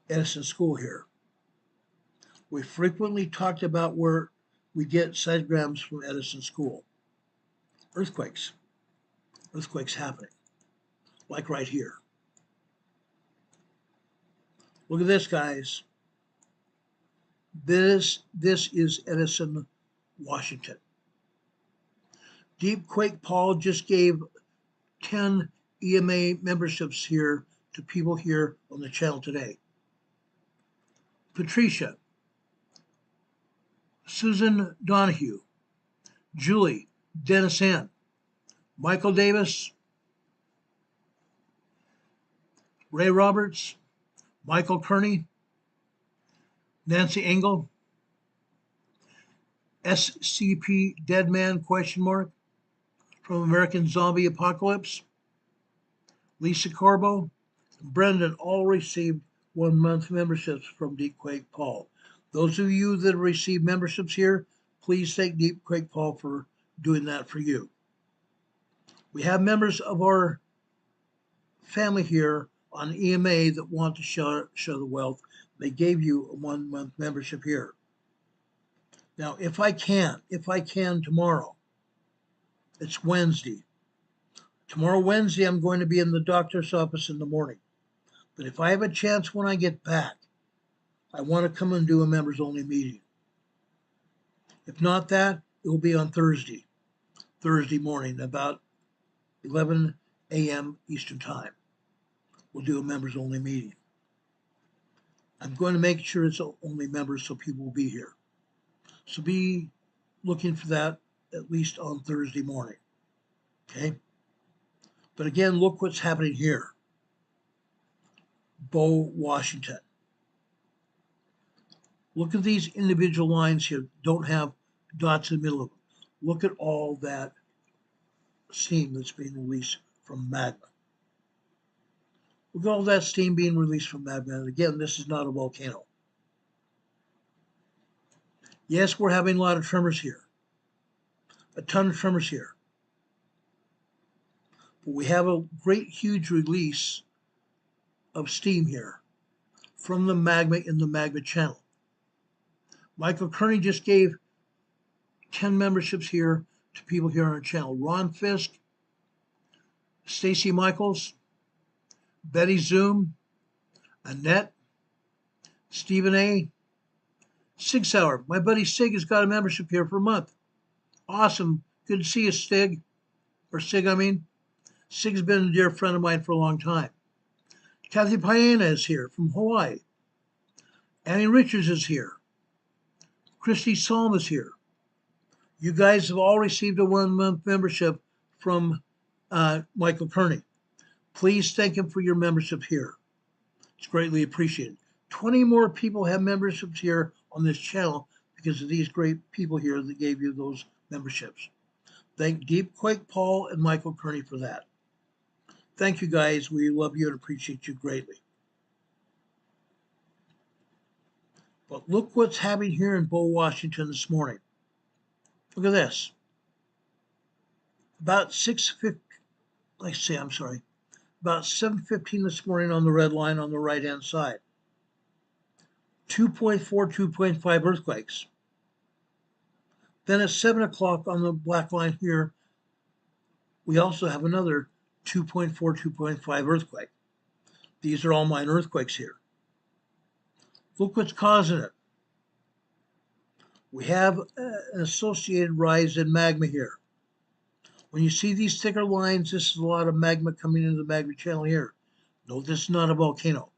Edison School here. We frequently talked about where we get seismograms from Edison School. Earthquakes. Earthquakes happening, like right here. Look at this, guys. This is Edison, Washington. Deep Quake Paul just gave 10 EMA memberships here to people here on the channel today. Patricia, Susan Donahue, Julie, Dennis N., Michael Davis, Ray Roberts, Michael Kearney, Nancy Engel, SCP Dead Man ? From American Zombie Apocalypse, Lisa Corbo, and Brendan all received 1 month memberships from Deep Quake Paul. Those of you that have received memberships here, please thank Deep Quake Paul for doing that for you. We have members of our family here on EMA that want to show the wealth. They gave you a 1 month membership here. Now, if I can tomorrow, it's Wednesday. Tomorrow, Wednesday, I'm going to be in the doctor's office in the morning. But if I have a chance when I get back, I want to come and do a members only meeting. If not that, it will be on Thursday morning, about 11 a.m. Eastern Time. We'll do a members only meeting. I'm going to make sure it's only members so people will be here. So be looking for that at least on Thursday morning. Okay? But again, look what's happening here. Bow, Washington. Look at these individual lines here. Don't have dots in the middle of them. Look at all that steam that's being released from magma. Look at all that steam being released from magma. And again, this is not a volcano. Yes, we're having a lot of tremors here. A ton of tremors here. But we have a great, huge release of steam here from the magma in the magma channel. Michael Kearney just gave 10 memberships here to people here on our channel. Ron Fisk, Stacy Michaels, Betty Zoom, Annette, Stephen A., Sig Sauer. My buddy Sig has got a membership here for a month. Awesome. Good to see you, Sig. Or Sig, I mean. Sig's been a dear friend of mine for a long time. Kathy Piana is here from Hawaii. Annie Richards is here. Christy Salm is here. You guys have all received a 1 month membership from Michael Kearney. Please thank him for your membership here. It's greatly appreciated. 20 more people have memberships here on this channel because of these great people here that gave you those memberships. Thank Deep Quake Paul and Michael Kearney for that. Thank you guys. We love you and appreciate you greatly. But look what's happening here in Bow, Washington this morning. Look at this. About 7:15 this morning on the red line on the right-hand side. 2.4, 2.5 earthquakes. Then at 7 o'clock on the black line here, we also have another 2.4, 2.5 earthquake. These are all minor earthquakes here. Look what's causing it. We have an associated rise in magma here. When you see these thicker lines, this is a lot of magma coming into the magma channel here. No, this is not a volcano.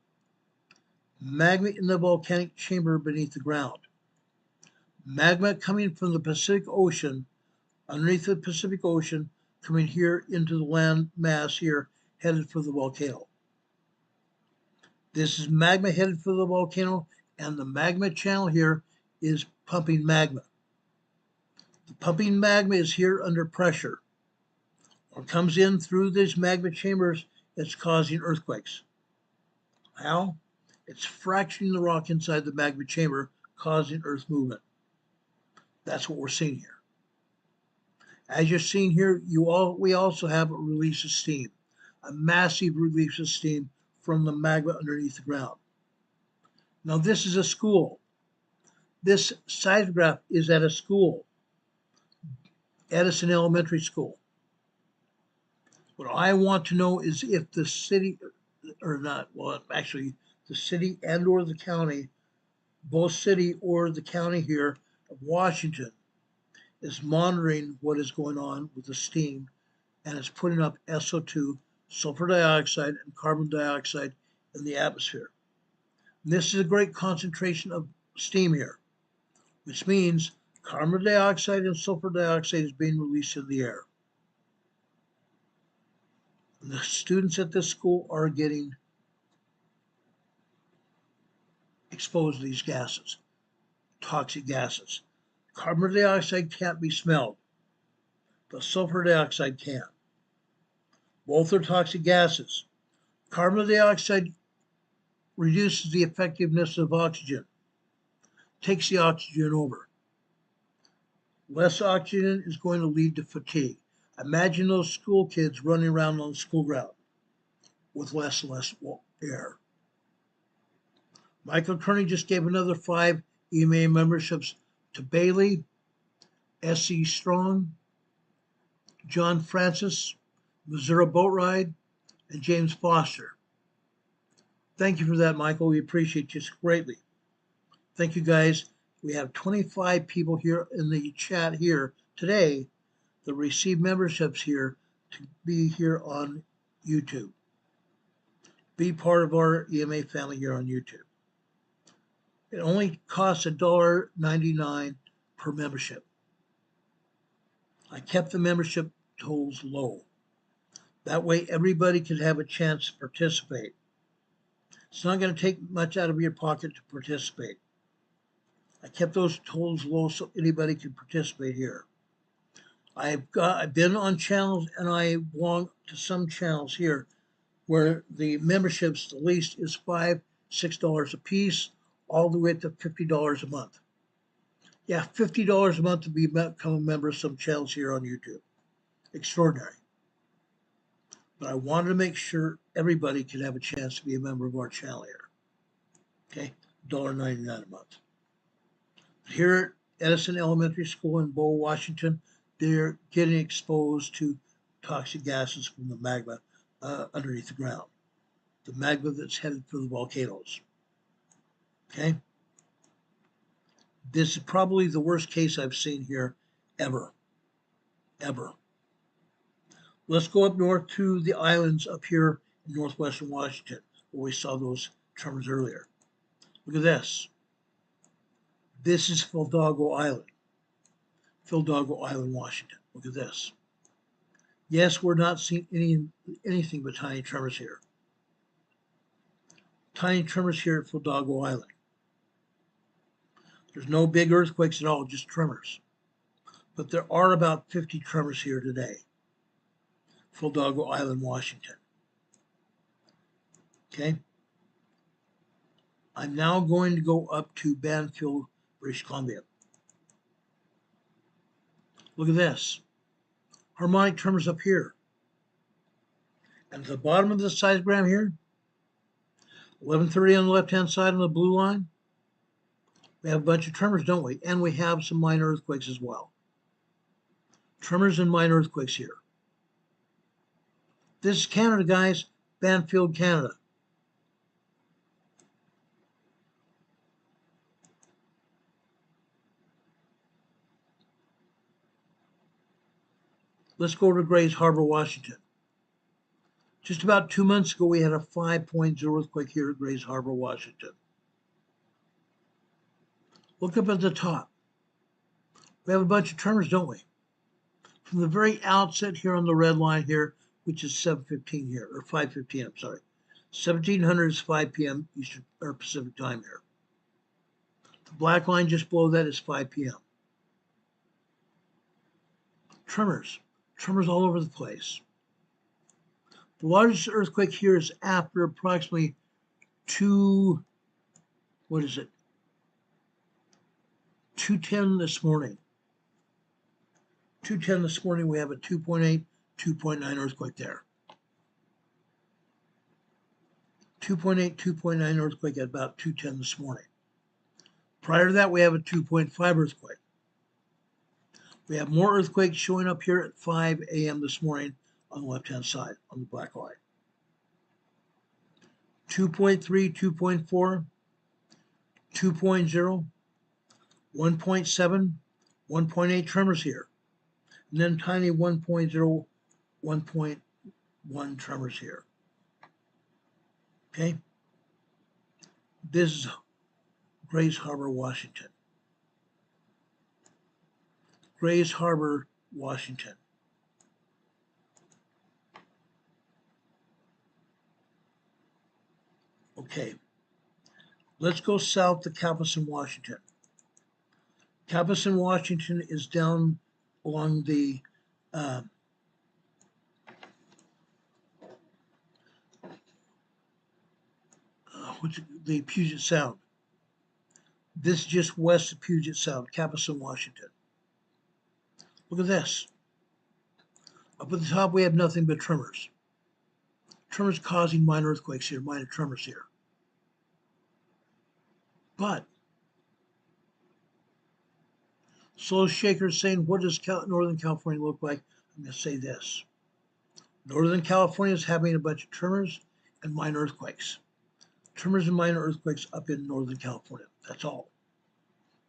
Magma in the volcanic chamber beneath the ground. Magma coming from the Pacific Ocean, underneath the Pacific Ocean, coming here into the land mass here, headed for the volcano. This is magma headed for the volcano, and the magma channel here is pumping magma. The pumping magma is here under pressure. Or comes in through these magma chambers, it's causing earthquakes. How? It's fracturing the rock inside the magma chamber, causing earth movement. That's what we're seeing here. As you're seeing here, we also have a release of steam, a massive release of steam from the magma underneath the ground. Now this is a school. This seismograph is at a school, Edison Elementary School. What I want to know is if the city, or not, well, actually the city and or the county, both city or the county here of Washington is monitoring what is going on with the steam and is putting up SO2, sulfur dioxide, and carbon dioxide in the atmosphere. And this is a great concentration of steam here, which means carbon dioxide and sulfur dioxide is being released in the air. And the students at this school are getting exposed to these gases, toxic gases. Carbon dioxide can't be smelled, but sulfur dioxide can. Both are toxic gases. Carbon dioxide reduces the effectiveness of oxygen, takes the oxygen over. Less oxygen is going to lead to fatigue. Imagine those school kids running around on the school ground with less and less air. Michael Kearney just gave another 5 EMA memberships to Bailey, S.E. Strong, John Francis, Missouri Boat Ride, and James Foster. Thank you for that, Michael. We appreciate you greatly. Thank you, guys. We have 25 people here in the chat here today that receive memberships here to be here on YouTube. Be part of our EMA family here on YouTube. It only costs $1.99 per membership. I kept the membership tolls low. That way everybody can have a chance to participate. It's not going to take much out of your pocket to participate. I kept those tolls low so anybody can participate here. I've been on channels and I belong to some channels here where the memberships, the least is $5, $6 a piece, all the way to $50 a month. Yeah, $50 a month to become a member of some channels here on YouTube. Extraordinary. But I wanted to make sure everybody could have a chance to be a member of our channel here. Okay, $1.99 a month. Here at Edison Elementary School in Bow, Washington, they're getting exposed to toxic gases from the magma underneath the ground. The magma that's headed for the volcanoes. Okay? This is probably the worst case I've seen here ever. Ever. Let's go up north to the islands up here in northwestern Washington, where we saw those tremors earlier. Look at this. This is Fildago Island. Fildago Island, Washington. Look at this. Yes, we're not seeing anything but tiny tremors here. Tiny tremors here at Fildago Island. There's no big earthquakes at all, just tremors. But there are about 50 tremors here today. Fildago Island, Washington. Okay. I'm now going to go up to Banfield, British Columbia. Look at this. Harmonic tremors up here. And at the bottom of the seismogram here, 1130 on the left-hand side on the blue line, we have a bunch of tremors, don't we? And we have some minor earthquakes as well. Tremors and minor earthquakes here. This is Canada, guys. Banfield, Canada. Let's go to Grays Harbor, Washington. Just about 2 months ago, we had a 5.0 earthquake here at Grays Harbor, Washington. Look up at the top. We have a bunch of tremors, don't we? From the very outset here on the red line here, which is 7:15 here, or 5:15, I'm sorry. 1700 is 5 p.m. Eastern or Pacific time here. The black line just below that is 5 p.m. Tremors. Tremors all over the place. The largest earthquake here is after approximately 2:10 this morning. 2:10 this morning, we have a 2.8, 2.9 earthquake there. 2.8, 2.9 earthquake at about 2:10 this morning. Prior to that, we have a 2.5 earthquake. We have more earthquakes showing up here at 5 a.m. this morning on the left-hand side, on the black line. 2.3, 2.4, 2.0, 1.7, 1.8 tremors here. And then tiny 1.0, 1.1 tremors here. Okay? This is Grays Harbor, Washington. Grays Harbor, Washington. Okay, let's go south to Capucin, Washington. Capucin, Washington is down along the the Puget Sound. This is just west of Puget Sound, Capucin, Washington. Look at this. Up at the top, we have nothing but tremors. Tremors causing minor earthquakes here, minor tremors here. But slow shakers saying, what does Northern California look like? I'm going to say this. Northern California is having a bunch of tremors and minor earthquakes. Tremors and minor earthquakes up in Northern California. That's all.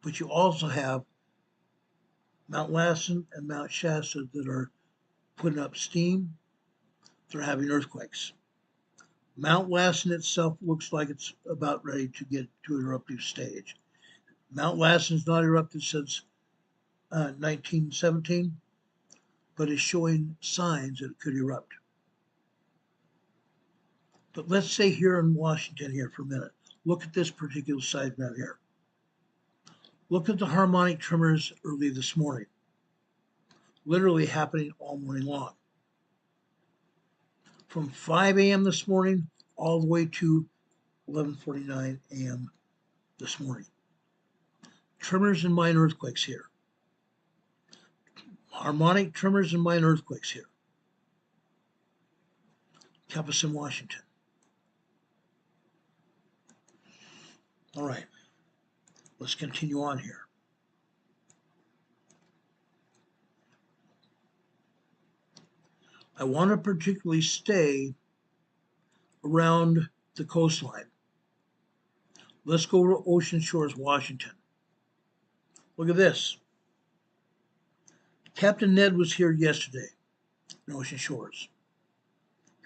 But you also have Mount Lassen and Mount Shasta that are putting up steam. They're having earthquakes. Mount Lassen itself looks like it's about ready to get to an eruptive stage. Mount Lassen has not erupted since 1917, but is showing signs that it could erupt. But let's say here in Washington here for a minute, look at this particular seismograph here. Look at the harmonic tremors early this morning, literally happening all morning long. From 5 a.m. this morning all the way to 11:49 a.m. this morning. Tremors and minor earthquakes here. Harmonic tremors and minor earthquakes here. Capucin, Washington. All right, let's continue on here. I want to particularly stay around the coastline. Let's go to Ocean Shores, Washington. Look at this. Captain Ned was here yesterday in Ocean Shores.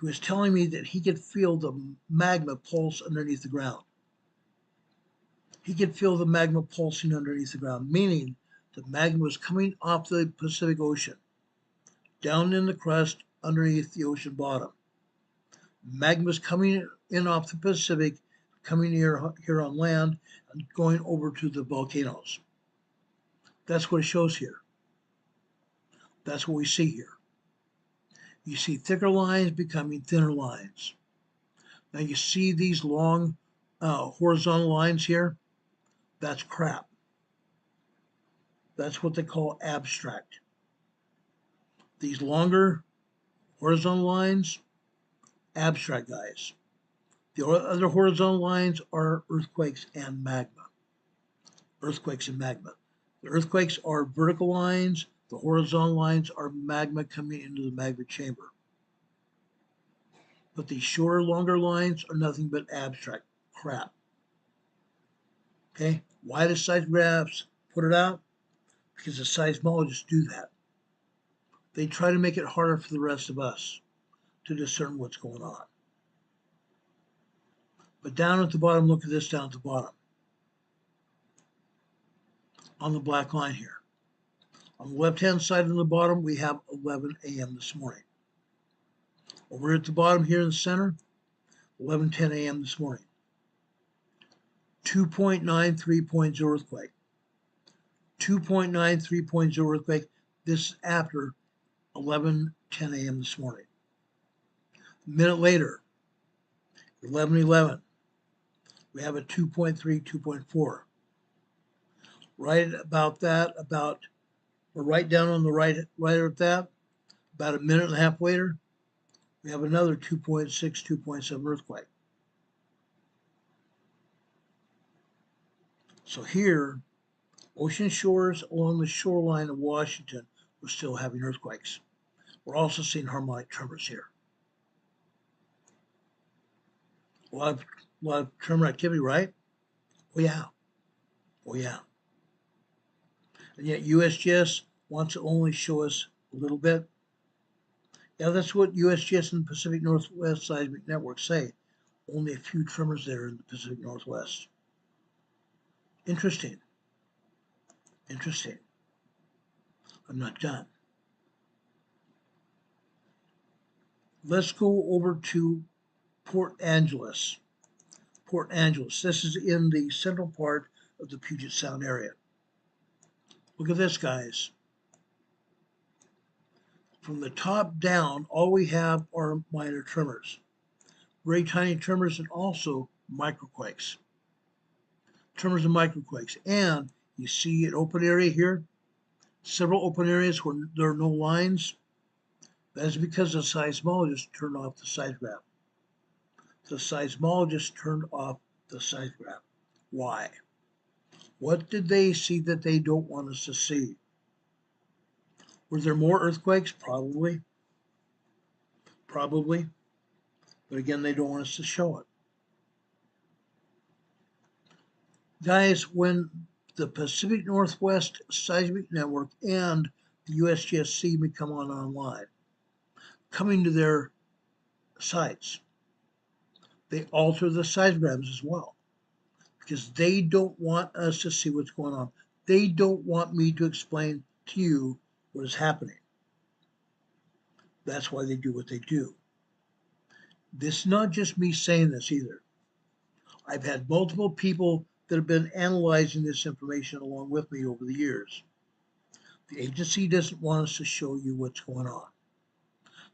He was telling me that he could feel the magma pulse underneath the ground. He could feel the magma pulsing underneath the ground, meaning the magma was coming off the Pacific Ocean, down in the crust underneath the ocean bottom. Magma is coming in off the Pacific, coming here on land, and going over to the volcanoes. That's what it shows here. That's what we see here. You see thicker lines becoming thinner lines. Now you see these long horizontal lines here? That's crap. That's what they call abstract. These longer horizontal lines, abstract guys. The other horizontal lines are earthquakes and magma. Earthquakes and magma. The earthquakes are vertical lines. The horizontal lines are magma coming into the magma chamber. But these shorter, longer lines are nothing but abstract crap. Okay? Why do seismographs put it out? Because the seismologists do that. They try to make it harder for the rest of us to discern what's going on. But down at the bottom, look at this down at the bottom. On the black line here. On the left-hand side on the bottom, we have 11 a.m. this morning. Over at the bottom here in the center, 11:10 a.m. this morning. 2.93.0 earthquake. 2.93.0 earthquake. This is after 11:10 a.m. this morning. A minute later, 11:11, we have a 2.3, 2.4. Right about that, or right down on the right at that, about a minute and a half later, we have another 2.6, 2.7 earthquake. So here, Ocean Shores along the shoreline of Washington, we're still having earthquakes. We're also seeing harmonic tremors here. A lot of tremor activity, right? Oh yeah. Oh yeah. And yet USGS wants to only show us a little bit. Yeah, that's what USGS and the Pacific Northwest Seismic Network say. Only a few tremors there in the Pacific Northwest. Interesting. Interesting. I'm not done. Let's go over to Port Angeles. Port Angeles. This is in the central part of the Puget Sound area. Look at this, guys. From the top down, all we have are minor tremors. Very tiny tremors and also microquakes. Tremors and microquakes. And you see an open area here, several open areas where there are no lines. That is because the seismologist turned off the seismograph. The seismologist turned off the seismograph. Why? What did they see that they don't want us to see? Were there more earthquakes? Probably. Probably. But again, they don't want us to show it. Guys, when the Pacific Northwest Seismic Network and the USGS become online, coming to their sites, they alter the seismographs as well because they don't want us to see what's going on. They don't want me to explain to you what is happening. That's why they do what they do. This is not just me saying this either. I've had multiple people that have been analyzing this information along with me over the years. The agency doesn't want us to show you what's going on.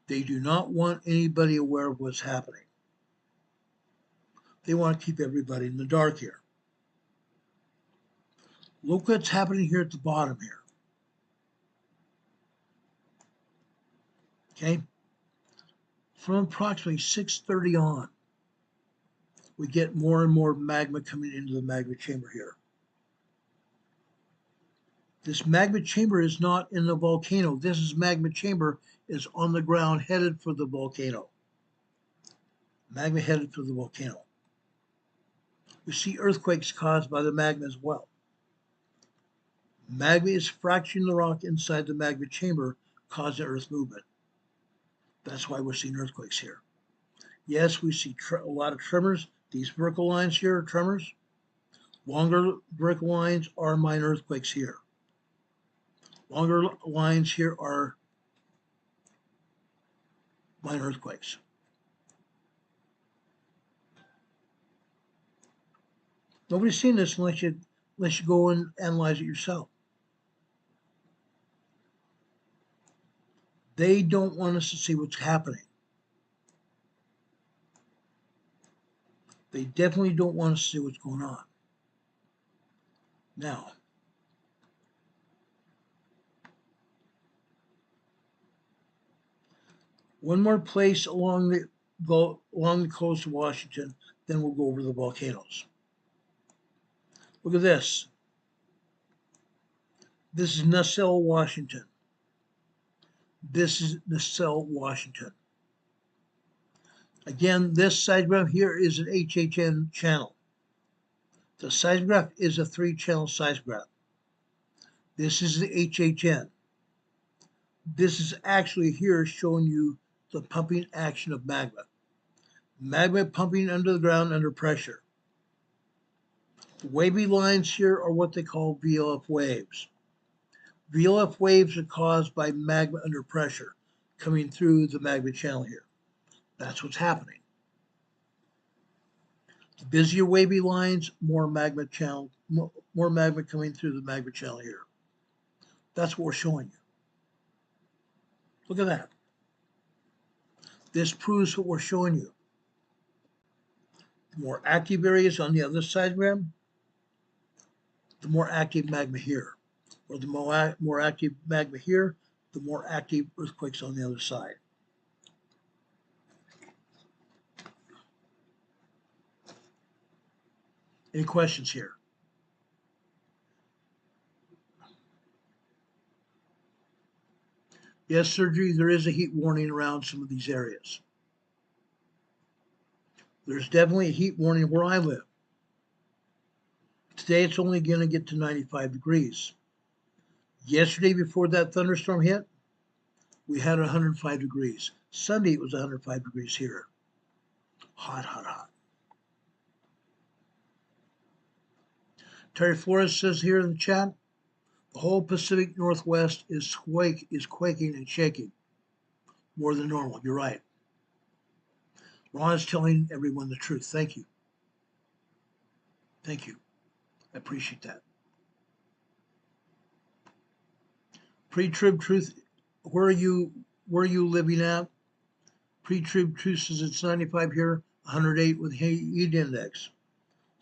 They do not want anybody aware of what's happening. They want to keep everybody in the dark here. Look what's happening here at the bottom here. Okay? From approximately 6:30 on, we get more and more magma coming into the magma chamber here. This magma chamber is not in the volcano. This is magma chamber is on the ground headed for the volcano. Magma headed for the volcano. We see earthquakes caused by the magma as well. Magma is fracturing the rock inside the magma chamber, causing earth movement. That's why we're seeing earthquakes here. Yes, we see a lot of tremors. These vertical lines here are tremors. Longer vertical lines are minor earthquakes here. Longer lines here are minor earthquakes. Nobody's seen this unless you go and analyze it yourself. They don't want us to see what's happening. They definitely don't want us to see what's going on. Now, one more place along the coast of Washington, then we'll go over the volcanoes. Look at this. This is Nassau, Washington. This is Nassau, Washington. Again, this seismograph here is an HHN channel. The seismograph is a 3-channel seismograph. This is the HHN. This is actually here showing you the pumping action of magma. Magma pumping under the ground under pressure. The wavy lines here are what they call VLF waves. VLF waves are caused by magma under pressure coming through the magma channel here. That's what's happening. The busier wavy lines, more magma coming through the magma channel here. That's what we're showing you. Look at that. This proves what we're showing you. The more active areas on the other seismogram, the more active magma here. Or the more active magma here, the more active earthquakes on the other side. Any questions here? Yes, surgery, there is a heat warning around some of these areas. There's definitely a heat warning where I live. Today it's only going to get to 95 degrees. Yesterday, before that thunderstorm hit, we had 105 degrees. Sunday, it was 105 degrees here. Hot, hot, hot. Terry Flores says here in the chat, the whole Pacific Northwest is quaking and shaking more than normal. You're right. Ron is telling everyone the truth. Thank you. Thank you. I appreciate that. Pre-trib truth, where are you living at? Pre-trib truth says it's 95 here, 108 with heat index.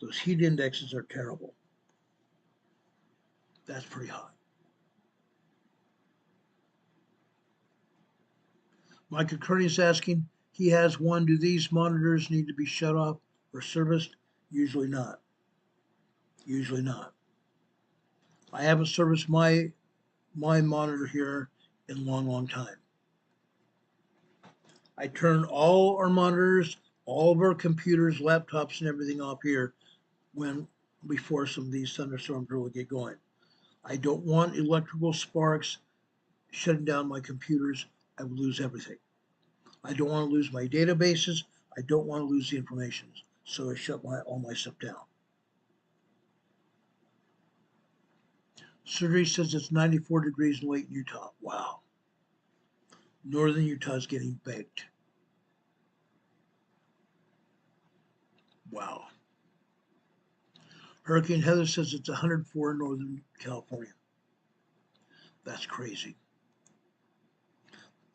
Those heat indexes are terrible. That's pretty hot. Mike Kearney is asking, he has one. Do these monitors need to be shut off or serviced? Usually not. Usually not. I haven't serviced my monitor here in a long, long time. I turn all our monitors, all of our computers, laptops, and everything off here before some of these thunderstorms really get going. I don't want electrical sparks shutting down my computers. I would lose everything. I don't want to lose my databases. I don't want to lose the information. So I shut all my stuff down. Surgery says it's 94 degrees in Lake Utah. Wow. Northern Utah is getting baked. Wow. Hurricane Heather says it's 104 in Northern California. That's crazy.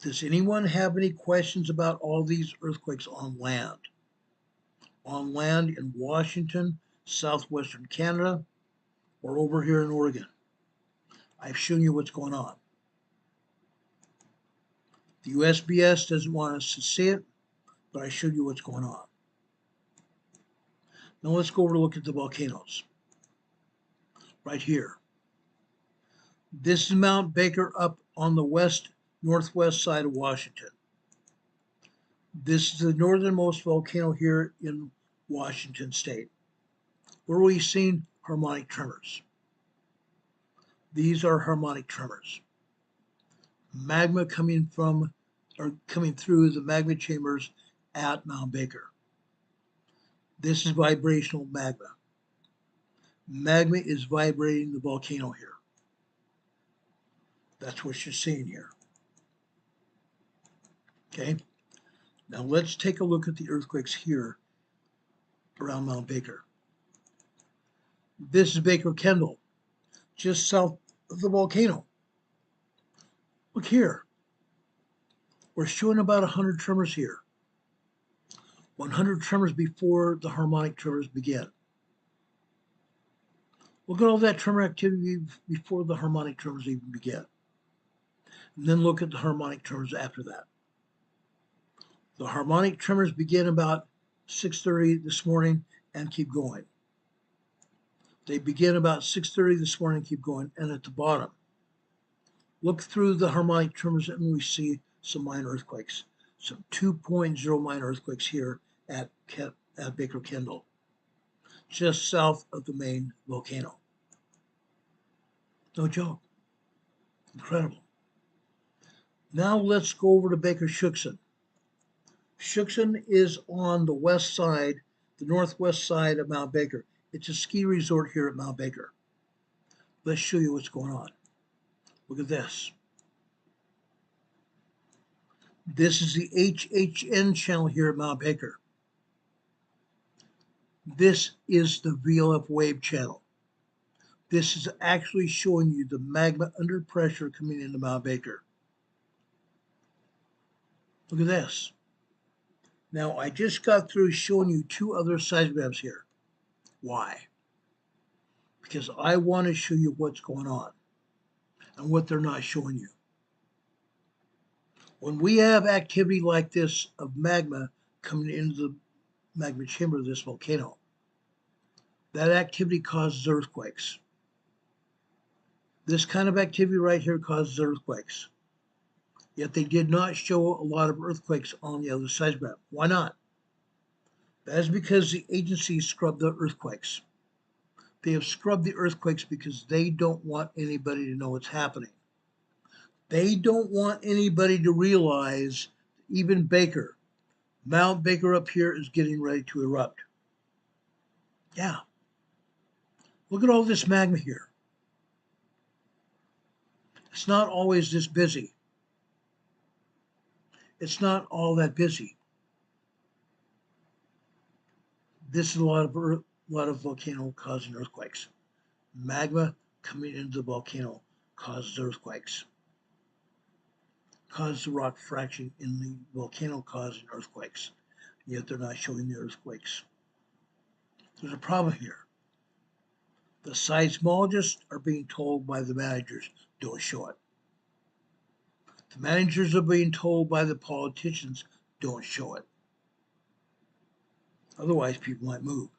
Does anyone have any questions about all these earthquakes on land? On land in Washington, southwestern Canada, or over here in Oregon? I've shown you what's going on. The USBS doesn't want us to see it, but I showed you what's going on. Now let's go over to look at the volcanoes. Right here. This is Mount Baker up on the northwest side of Washington. This is the northernmost volcano here in Washington state. Where are we seeing harmonic tremors? These are harmonic tremors. Magma coming through the magma chambers at Mount Baker. This is vibrational magma. Magma is vibrating the volcano here. That's what you're seeing here. Okay. Now let's take a look at the earthquakes here around Mount Baker. This is Baker Kendall, just south of the volcano. Look here. We're showing about 100 tremors here. 100 tremors before the harmonic tremors begin. Look at all that tremor activity before the harmonic tremors even begin. And then look at the harmonic tremors after that. The harmonic tremors begin about 6:30 this morning and keep going. They begin about 6:30 this morning and keep going. And at the bottom, look through the harmonic tremors and we see some minor earthquakes. Some 2.0 minor earthquakes here at Baker Kendall, just south of the main volcano. No joke. Incredible. Now let's go over to Baker Shuxon. Shuxon is on the west side, the northwest side of Mount Baker. It's a ski resort here at Mount Baker. Let's show you what's going on. Look at this. This is the HHN channel here at Mount Baker. This is the VLF wave channel. This is actually showing you the magma under pressure coming into Mount Baker. Look at this. Now, I just got through showing you two other seismographs here. Why? Because I want to show you what's going on and what they're not showing you. When we have activity like this of magma coming into the magma chamber of this volcano, that activity causes earthquakes. This kind of activity right here causes earthquakes. Yet they did not show a lot of earthquakes on the other seismograph. Why not? That is because the agencies scrubbed the earthquakes. They have scrubbed the earthquakes because they don't want anybody to know what's happening. They don't want anybody to realize, even Baker, Mount Baker up here is getting ready to erupt. Yeah. Look at all this magma here. It's not always this busy. It's not all that busy. This is a lot of volcano causing earthquakes. Magma coming into the volcano causes earthquakes. Causes the rock fraction in the volcano causing earthquakes. yet they're not showing the earthquakes. There's a problem here. The seismologists are being told by the managers, don't show it. The managers are being told by the politicians, don't show it. Otherwise, people might move.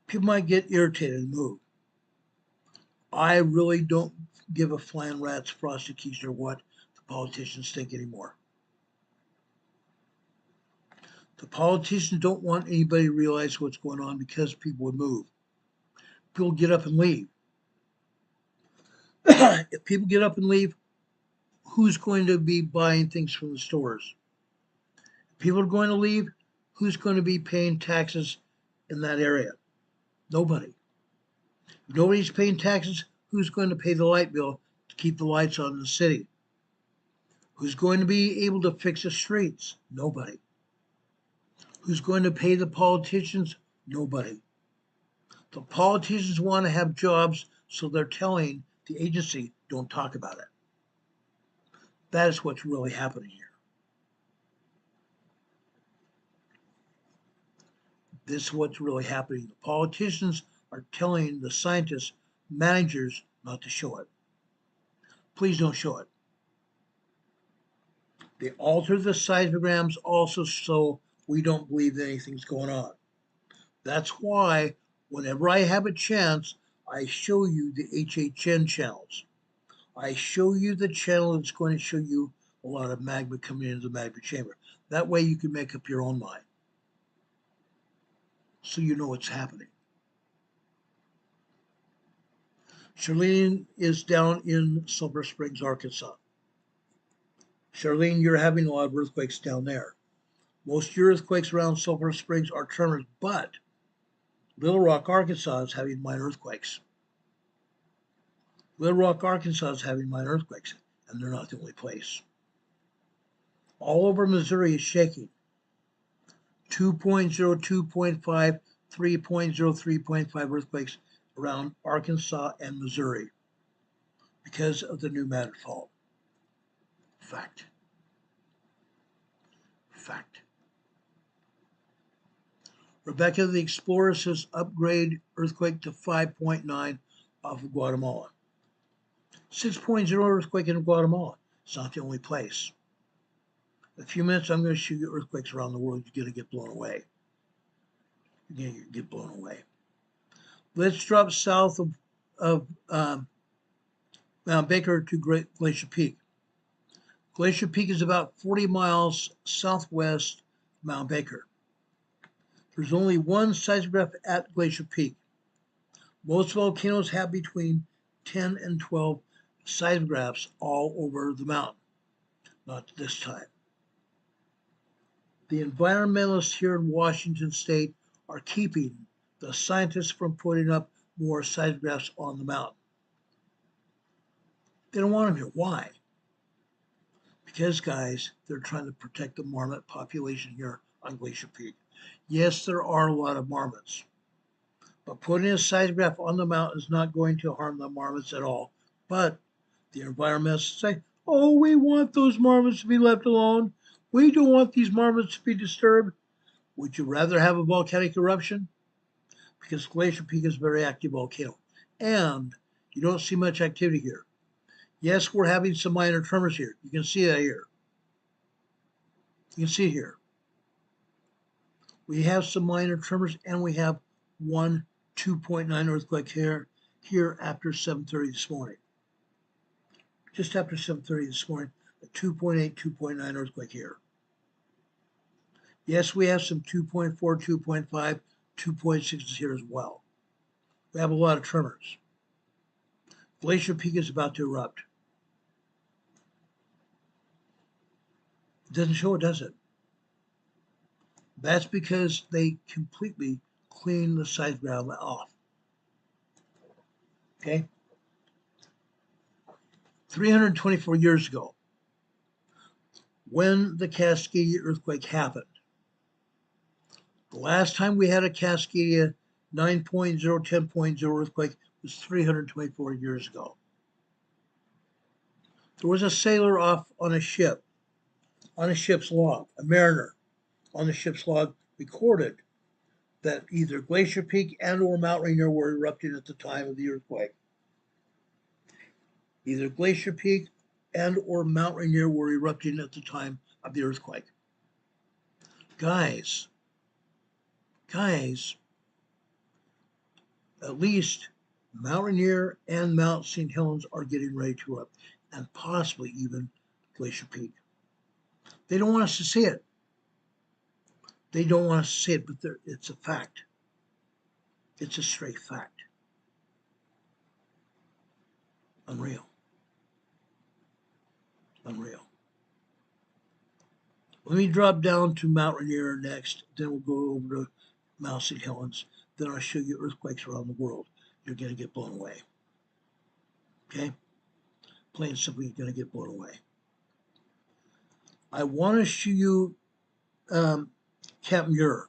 People might get irritated and move. I really don't give a flying rat's frosted keys or what the politicians think anymore. The politicians don't want anybody to realize what's going on because people would move. People get up and leave. If people get up and leave, who's going to be buying things from the stores? If people are going to leave, who's going to be paying taxes in that area? Nobody. If nobody's paying taxes, who's going to pay the light bill to keep the lights on in the city? Who's going to be able to fix the streets? Nobody. Who's going to pay the politicians? Nobody. The politicians want to have jobs, so they're telling the agency, don't talk about it. That is what's really happening here. This is what's really happening. The politicians are telling the scientists, managers, not to show it. Please don't show it. They alter the seismograms also so we don't believe that anything's going on. That's why whenever I have a chance, I show you the HHN channels. I show you the channel that's going to show you a lot of magma coming into the magma chamber. That way you can make up your own mind, so you know what's happening. Charlene is down in Silver Springs, Arkansas. Charlene, you're having a lot of earthquakes down there. Most of your earthquakes around Silver Springs are tremors, but Little Rock, Arkansas is having minor earthquakes. Little Rock, Arkansas is having minor earthquakes, and they're not the only place. All over Missouri is shaking. 2.0, 2.5, 3.0, 3.5 earthquakes around Arkansas and Missouri because of the new matter fault. Fact. Fact. Rebecca the Explorer says upgrade earthquake to 5.9 off of Guatemala. 6.0 earthquake in Guatemala. It's not the only place. In a few minutes, I'm going to show you earthquakes around the world. You're going to get blown away. You're going to get blown away. Let's drop south of Mount Baker to Glacier Peak. Glacier Peak is about 40 miles southwest of Mount Baker. There's only one seismograph at Glacier Peak. Most volcanoes have between 10 and 12 seismographs all over the mountain. Not this time. The environmentalists here in Washington State are keeping the scientists from putting up more seismographs on the mountain. They don't want them here. Why? Because, guys, they're trying to protect the marmot population here on Glacier Peak. Yes, there are a lot of marmots, but putting a seismograph on the mountain is not going to harm the marmots at all. But the environmentalists say, oh, we want those marmots to be left alone. We don't want these marmots to be disturbed. Would you rather have a volcanic eruption? Because Glacier Peak is a very active volcano, and you don't see much activity here. Yes, we're having some minor tremors here. You can see that here. You can see it here. We have some minor tremors, and we have one 2.9 earthquake here after 7:30 this morning. Just after 7:30 this morning, a 2.8, 2.9 earthquake here. Yes, we have some 2.4, 2.5, 2.6s here as well. We have a lot of tremors. Glacier Peak is about to erupt. It doesn't show it, does it? That's because they completely clean the seismograph off. Okay? 324 years ago, when the Cascadia earthquake happened, the last time we had a Cascadia 9.0, 10.0 earthquake was 324 years ago. There was a sailor off on a ship, on a ship's log, a mariner, on the ship's log recorded that either Glacier Peak and or Mount Rainier were erupting at the time of the earthquake. Either Glacier Peak and or Mount Rainier were erupting at the time of the earthquake. Guys, at least Mount Rainier and Mount St. Helens are getting ready to erupt, and possibly even Glacier Peak. They don't want us to see it. They don't want us to see it, but it's a fact. It's a straight fact. Unreal. Unreal. Let me drop down to Mount Rainier next, then we'll go over to Mount St. Helens. Then I'll show you earthquakes around the world. You're going to get blown away. Okay? Plain and simple, you're going to get blown away. I want to show you Camp Muir.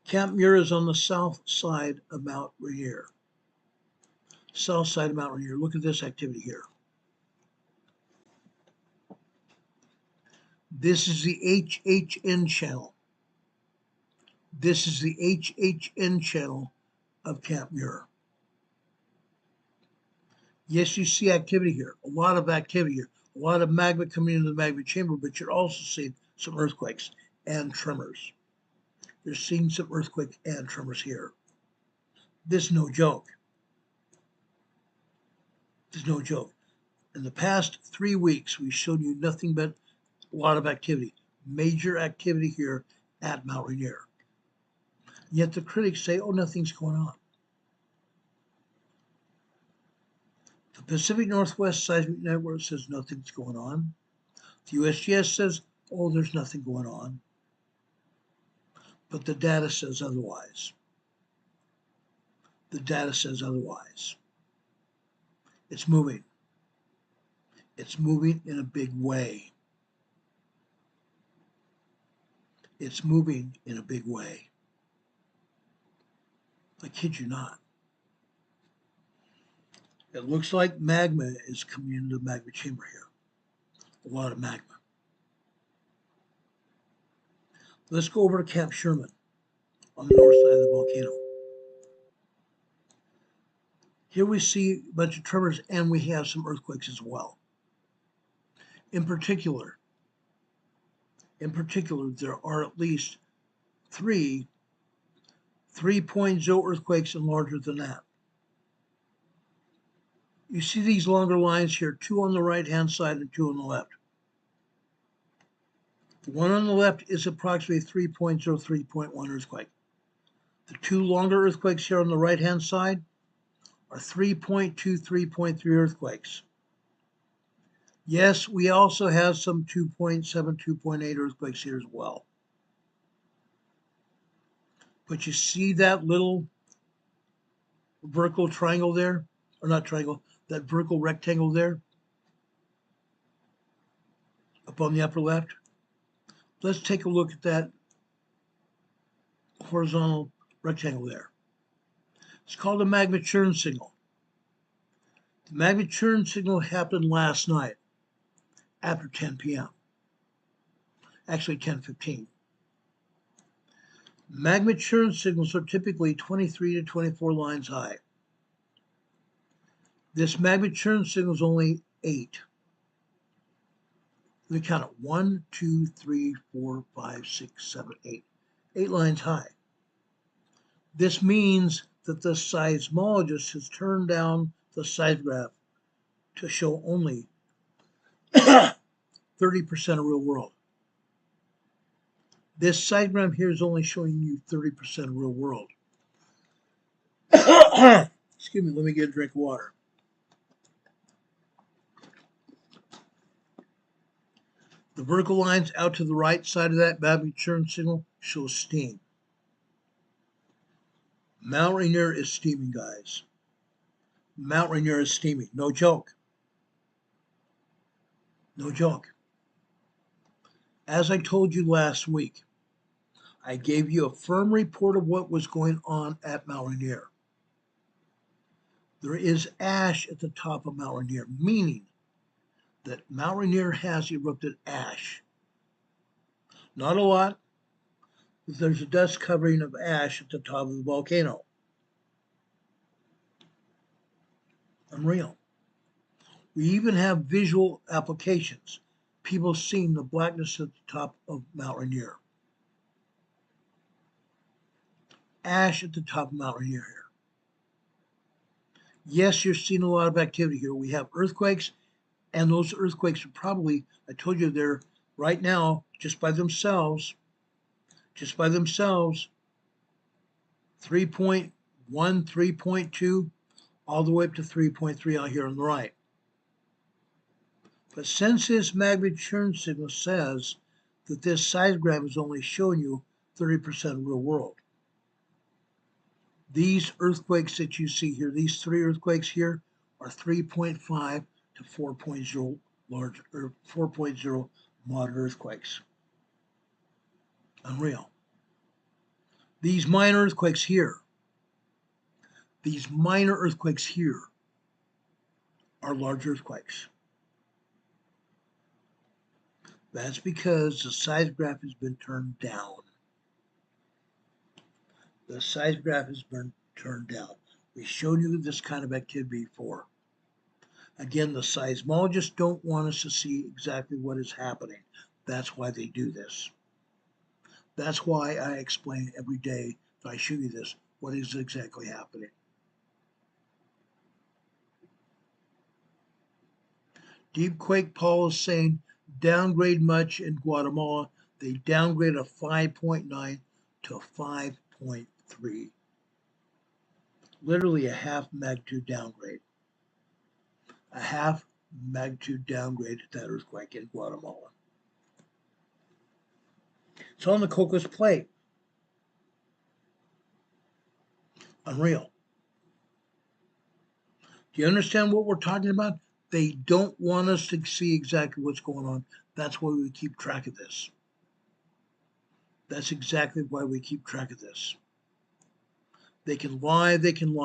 Camp Muir is on the south side of Mount Rainier. South side of Mount Rainier. Look at this activity here. This is the HHN channel. This is the HHN channel of Camp Muir. Yes, you see activity here, a lot of activity here, a lot of magma coming into the magma chamber, but you're also seeing some earthquakes and tremors. You're seeing some earthquake and tremors here. This is no joke. This is no joke. In the past 3 weeks, we've shown you nothing but a lot of activity, major activity here at Mount Rainier. Yet the critics say, oh, nothing's going on. The Pacific Northwest Seismic Network says nothing's going on. The USGS says, oh, there's nothing going on. But the data says otherwise. The data says otherwise. It's moving. It's moving in a big way. It's moving in a big way. I kid you not. It looks like magma is coming into the magma chamber here. A lot of magma. Let's go over to Camp Sherman on the north side of the volcano. Here we see a bunch of tremors and we have some earthquakes as well. In particular, there are at least three 3.0 earthquakes and larger than that. You see these longer lines here, 2 on the right-hand side and 2 on the left. The one on the left is approximately 3.0, 3.1 earthquake. The 2 longer earthquakes here on the right-hand side are 3.2, 3.3 earthquakes. Yes, we also have some 2.7, 2.8 earthquakes here as well. But you see that little vertical triangle there? Or not triangle, that vertical rectangle there? Up on the upper left? Let's take a look at that horizontal rectangle there. It's called a magma churn signal. The magma churn signal happened last night after 10 p.m. Actually 10:15. Magma churn signals are typically 23 to 24 lines high. This magma churn signal is only 8. Let me count it. 1, 2, 3, 4, 5, 6, 7, 8. 8 lines high. This means that the seismologist has turned down the seismograph to show only 30% of real world. This seismograph here is only showing you 30% of real world. Excuse me, let me get a drink of water. The vertical lines out to the right side of that magma churn signal show steam. Mount Rainier is steaming, guys. Mount Rainier is steaming. No joke. No joke. As I told you last week, I gave you a firm report of what was going on at Mount Rainier. There is ash at the top of Mount Rainier, meaning that Mount Rainier has erupted ash. Not a lot, there's a dust covering of ash at the top of the volcano. Unreal. We even have visual applications. People seeing the blackness at the top of Mount Rainier. Ash at the top of Mount Rainier here. Yes, you're seeing a lot of activity here. We have earthquakes, and those earthquakes are probably, I told you, they're right now, just by themselves, 3.1, 3.2, all the way up to 3.3 out here on the right. But since this magnetic churn signal says that this seismograph is only showing you 30% of real world, these earthquakes that you see here, these three earthquakes here, are 3.5 to 4.0 large, or 4.0 moderate earthquakes. Unreal. These minor earthquakes here, are large earthquakes. That's because the seismograph has been turned down. The seismograph has been turned down. We showed you this kind of activity before. Again, the seismologists don't want us to see exactly what is happening. That's why they do this. That's why I explain every day that I show you this, what is exactly happening. Deep quake Paul is saying, downgrade much in Guatemala. They downgrade a 5.9 to a 5.3. Literally a half magnitude downgrade. A half magnitude downgrade at that earthquake in Guatemala. It's on the Cocos Plate. Unreal. Do you understand what we're talking about? They don't want us to see exactly what's going on. That's why we keep track of this. That's exactly why we keep track of this. They can lie, they can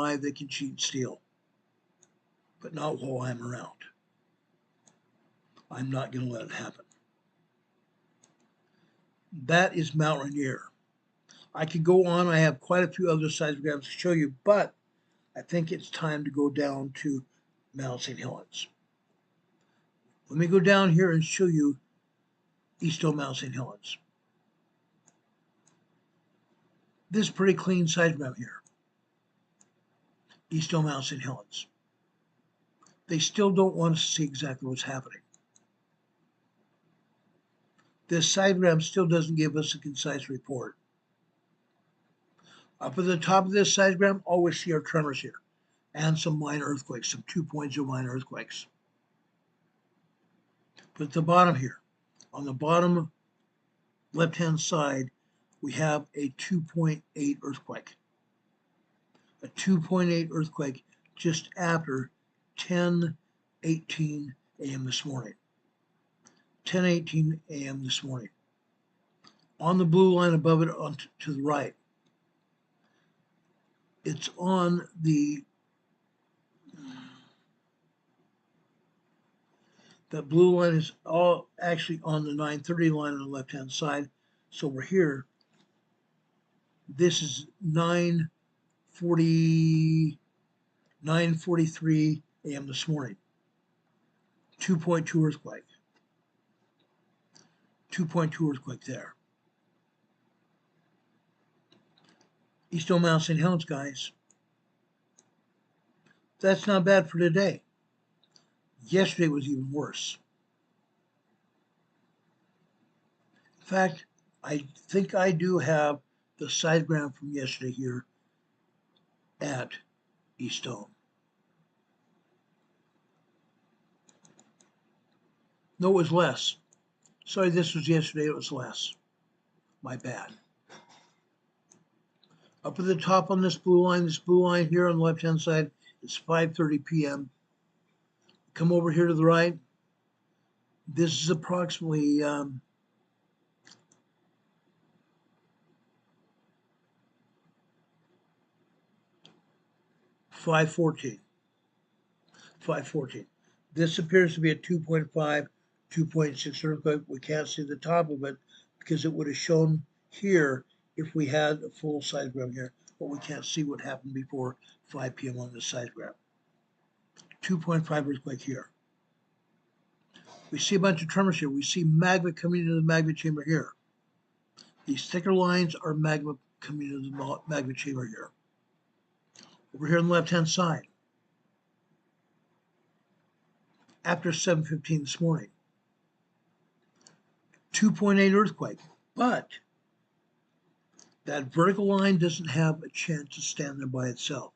cheat and steal. But not while I'm around. I'm not going to let it happen. That is Mount Rainier. I could go on. I have quite a few other seismographs to show you, but I think it's time to go down to Mount St. Helens. Let me go down here and show you East of Mount St. Helens. This is pretty clean seismograph here. East of Mount St. Helens. They still don't want us to see exactly what's happening. This seismograph still doesn't give us a concise report. Up at the top of this seismograph, all we see are tremors here and some minor earthquakes, some 2.0 minor earthquakes. But at the bottom here, on the bottom left-hand side, we have a 2.8 earthquake. A 2.8 earthquake just after 10:18 a.m. this morning. 10:18 a.m. this morning. On the blue line above it, on to the right, it's on the, that blue line is all actually on the 9:30 line on the left-hand side. So we're here. This is 9:43 a.m. this morning. 2.2 earthquake. 2.2 earthquake there. East of Mount St. Helens, guys. That's not bad for today. Yesterday was even worse. In fact, I think I do have the seismogram from yesterday here at East Dome. No, it was less. Sorry, this was yesterday, it was less. My bad. Up at the top on this blue line here on the left-hand side, it's 5:30 p.m. Come over here to the right. This is approximately 5:14. 5:14. This appears to be a 2.5, 2.6 earthquake. We can't see the top of it because it would have shown here if we had a full seismogram here, but we can't see what happened before 5 p.m. on the seismogram. 2.5 earthquake here. We see a bunch of tremors here. We see magma coming into the magma chamber here. These thicker lines are magma coming into the magma chamber here. Over here on the left-hand side, after 7:15 this morning, 2.8 earthquake, but that vertical line doesn't have a chance to stand there by itself.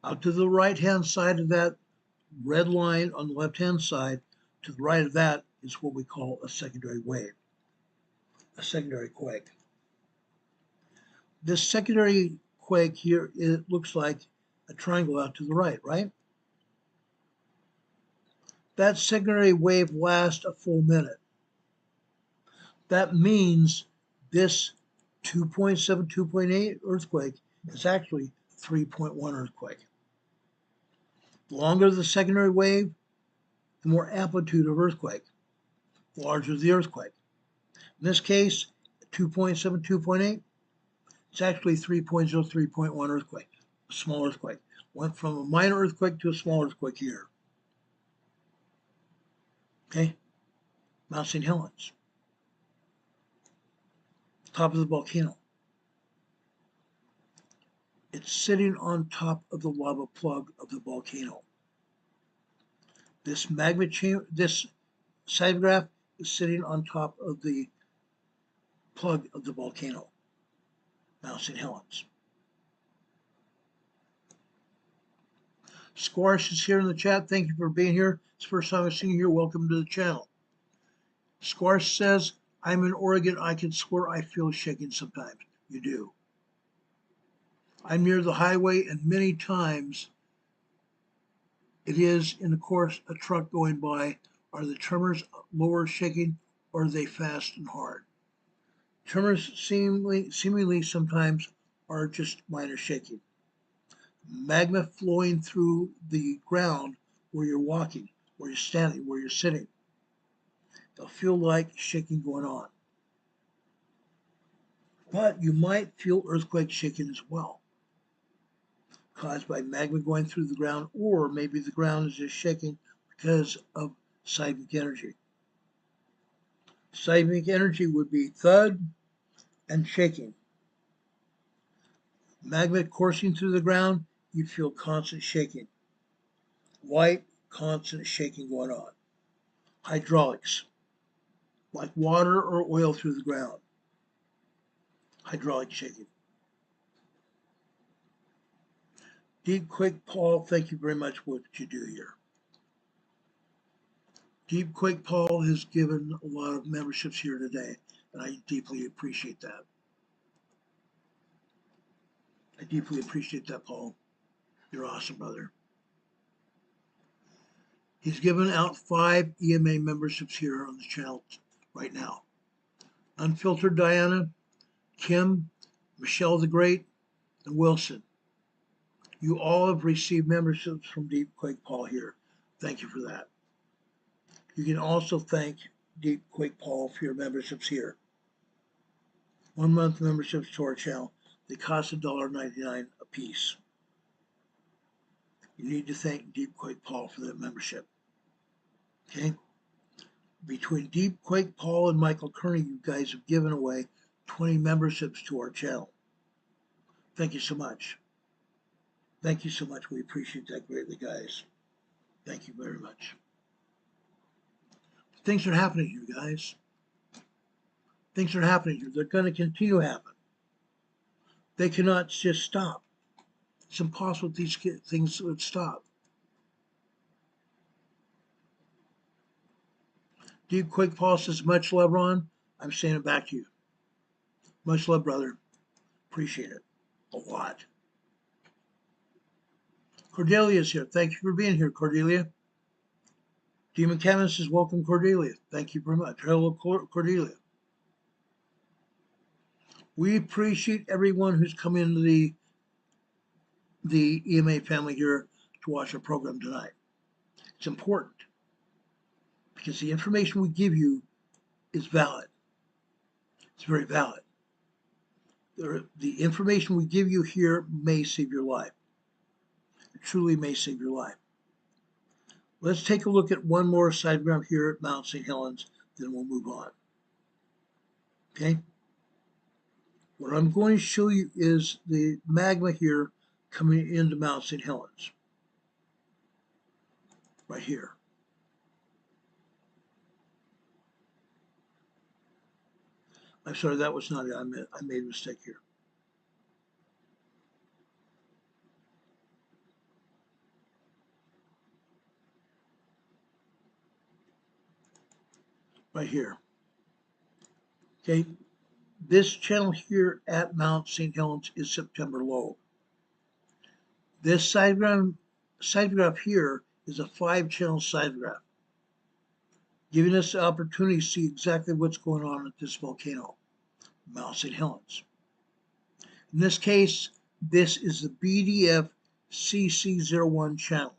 Out to the right-hand side of that red line on the left-hand side, to the right of that is what we call a secondary wave, a secondary quake. This secondary quake here, it looks like a triangle out to the right, right? That secondary wave lasts a full minute. That means this 2.7, 2.8 earthquake is actually 3.1 earthquake. The longer the secondary wave, the more amplitude of earthquake, the larger the earthquake. In this case, 2.7, 2.8, it's actually 3.0, 3.1 earthquake, a small earthquake. Went from a minor earthquake to a small earthquake here. Okay, Mount St. Helens, top of the volcano. It's sitting on top of the lava plug of the volcano. This magma chamber, this seismograph is sitting on top of the plug of the volcano, Mount St. Helens. Squash is here in the chat. Thank you for being here. It's the first time I've seen you here. Welcome to the channel. Squash says, I'm in Oregon. I can swear I feel shaking sometimes. You do. I'm near the highway, and many times it is, in the course, a truck going by. Are the tremors lower shaking, or are they fast and hard? Tremors seemingly sometimes are just minor shaking. Magma flowing through the ground where you're walking, where you're standing, where you're sitting. They'll feel like shaking going on. But you might feel earthquake shaking as well, caused by magma going through the ground, or maybe the ground is just shaking because of seismic energy. Seismic energy would be thud and shaking. Magma coursing through the ground, you feel constant shaking. Light, constant shaking going on. Hydraulics, like water or oil through the ground. Hydraulic shaking. Deep Quake Paul, thank you very much for what you do here. Deep Quake Paul has given a lot of memberships here today, and I deeply appreciate that. I deeply appreciate that, Paul. You're awesome, brother. He's given out 5 EMA memberships here on the channel right now. Unfiltered Diana, Kim, Michelle the Great, and Wilson. You all have received memberships from Deep Quake Paul here. Thank you for that. You can also thank Deep Quake Paul for your memberships here. 1 month memberships to our channel. They cost $1.99 a piece. You need to thank Deep Quake Paul for that membership. Okay? Between Deep Quake Paul and Michael Kearney, you guys have given away 20 memberships to our channel. Thank you so much. Thank you so much. We appreciate that greatly, guys. Thank you very much. Things are happening here, guys. Things are happening here. They're going to continue to happen. They cannot just stop. It's impossible these things would stop. Deep Quake Paul says, much love, Ron. I'm saying it back to you. Much love, brother. Appreciate it a lot. Cordelia's here. Thank you for being here, Cordelia. Demon Kevin says, welcome, Cordelia. Thank you very much. Hello, Cordelia. We appreciate everyone who's come into the EMA family here to watch our program tonight. It's important because the information we give you is valid. It's very valid. The information we give you here may save your life. It truly may save your life. Let's take a look at one more seismograph here at Mount St. Helens, then we'll move on. Okay? What I'm going to show you is the magma here coming into Mount St. Helens. Right here. I'm sorry, that was not it. I made a mistake here. Right here. Okay, this channel here at Mount St. Helens is September low. This seismograph here is a 5-channel seismograph, giving us the opportunity to see exactly what's going on at this volcano, Mount St. Helens. In this case, this is the BDF CC01 channel.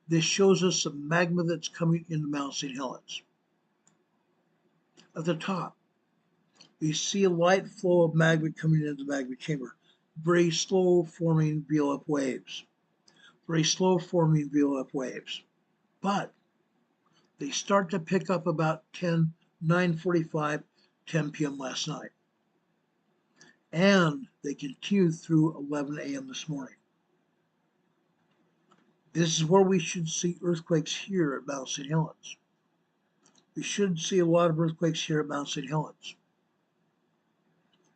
This shows us the magma that's coming into Mount St. Helens. At the top, we see a light flow of magma coming into the magma chamber, very slow forming VLF waves. Very slow forming VLF waves. But they start to pick up about 9:45, 10 p.m. last night. And they continue through 11 a.m. this morning. This is where we should see earthquakes here at Mount St. Helens. We should see a lot of earthquakes here at Mount St. Helens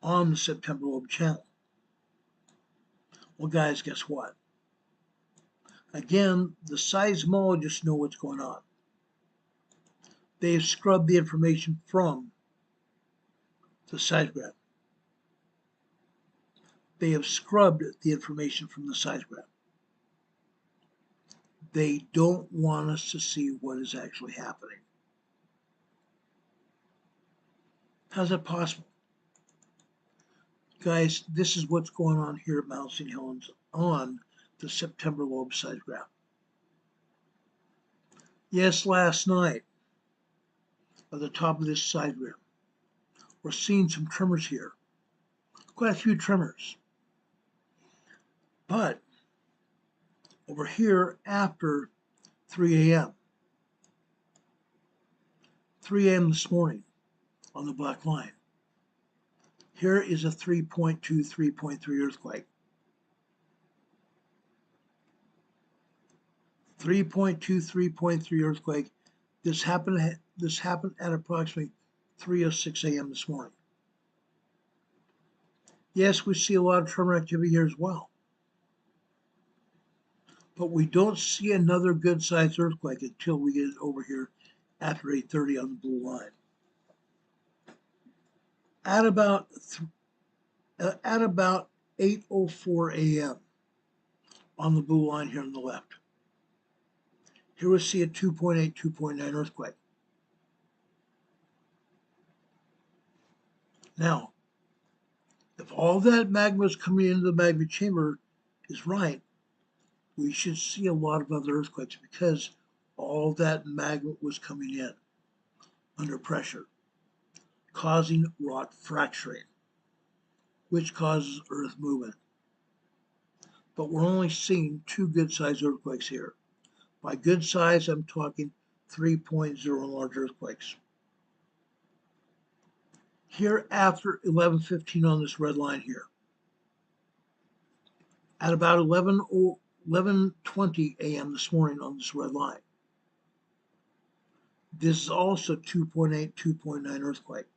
on the September lobe channel. Well, guys, guess what? Again, the seismologists know what's going on. They've scrubbed the information from the seismograph. They have scrubbed the information from the seismograph. They don't want us to see what is actually happening. How's that possible? Guys, this is what's going on here at Mount St. Helens on the September lobe seismograph. Yes, last night, at the top of this seismograph, we're seeing some tremors here. Quite a few tremors. But over here after 3 a.m. 3 a.m. this morning on the black line. Here is a 3.2, 3.3 earthquake. 3.2, 3.3 earthquake. This happened at approximately 3:06 a.m. this morning. Yes, we see a lot of tremor activity here as well. But we don't see another good sized earthquake until we get over here after 8:30 on the blue line. At about 8:04 a.m. on the blue line here on the left, here we see a 2.8, 2.9 earthquake. Now, if all that magma is coming into the magma chamber is right, we should see a lot of other earthquakes because all that magma was coming in under pressure, causing rock fracturing, which causes earth movement. But we're only seeing 2 good-sized earthquakes here. By good size, I'm talking 3.0 large earthquakes. Here after 11:15 on this red line here, at about 11:20 a.m. this morning on this red line, this is also 2.8, 2.9 earthquake.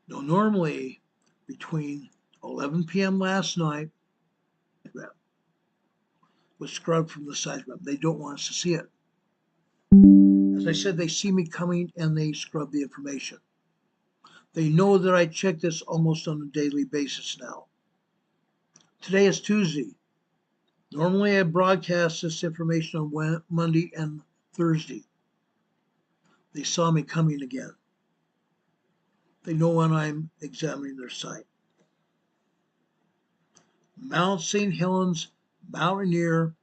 Now, normally between 11 p.m. last night, was scrubbed from the seismograph. They don't want us to see it. As I said, they see me coming and they scrub the information. They know that I check this almost on a daily basis now. Today is Tuesday. Normally I broadcast this information on Monday and Thursday. They saw me coming again. They know when I'm examining their site. Mount St. Helens, Mount Rainier,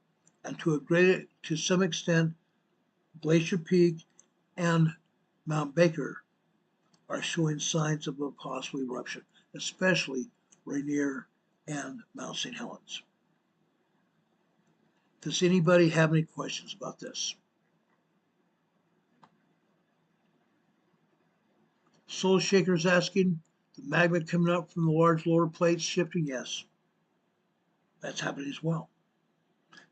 and to some extent, Glacier Peak and Mount Baker are showing signs of a possible eruption, especially Rainier and Mount St. Helens. Does anybody have any questions about this? Soul Shaker's asking, the magma coming up from the large lower plates shifting? Yes, that's happening as well.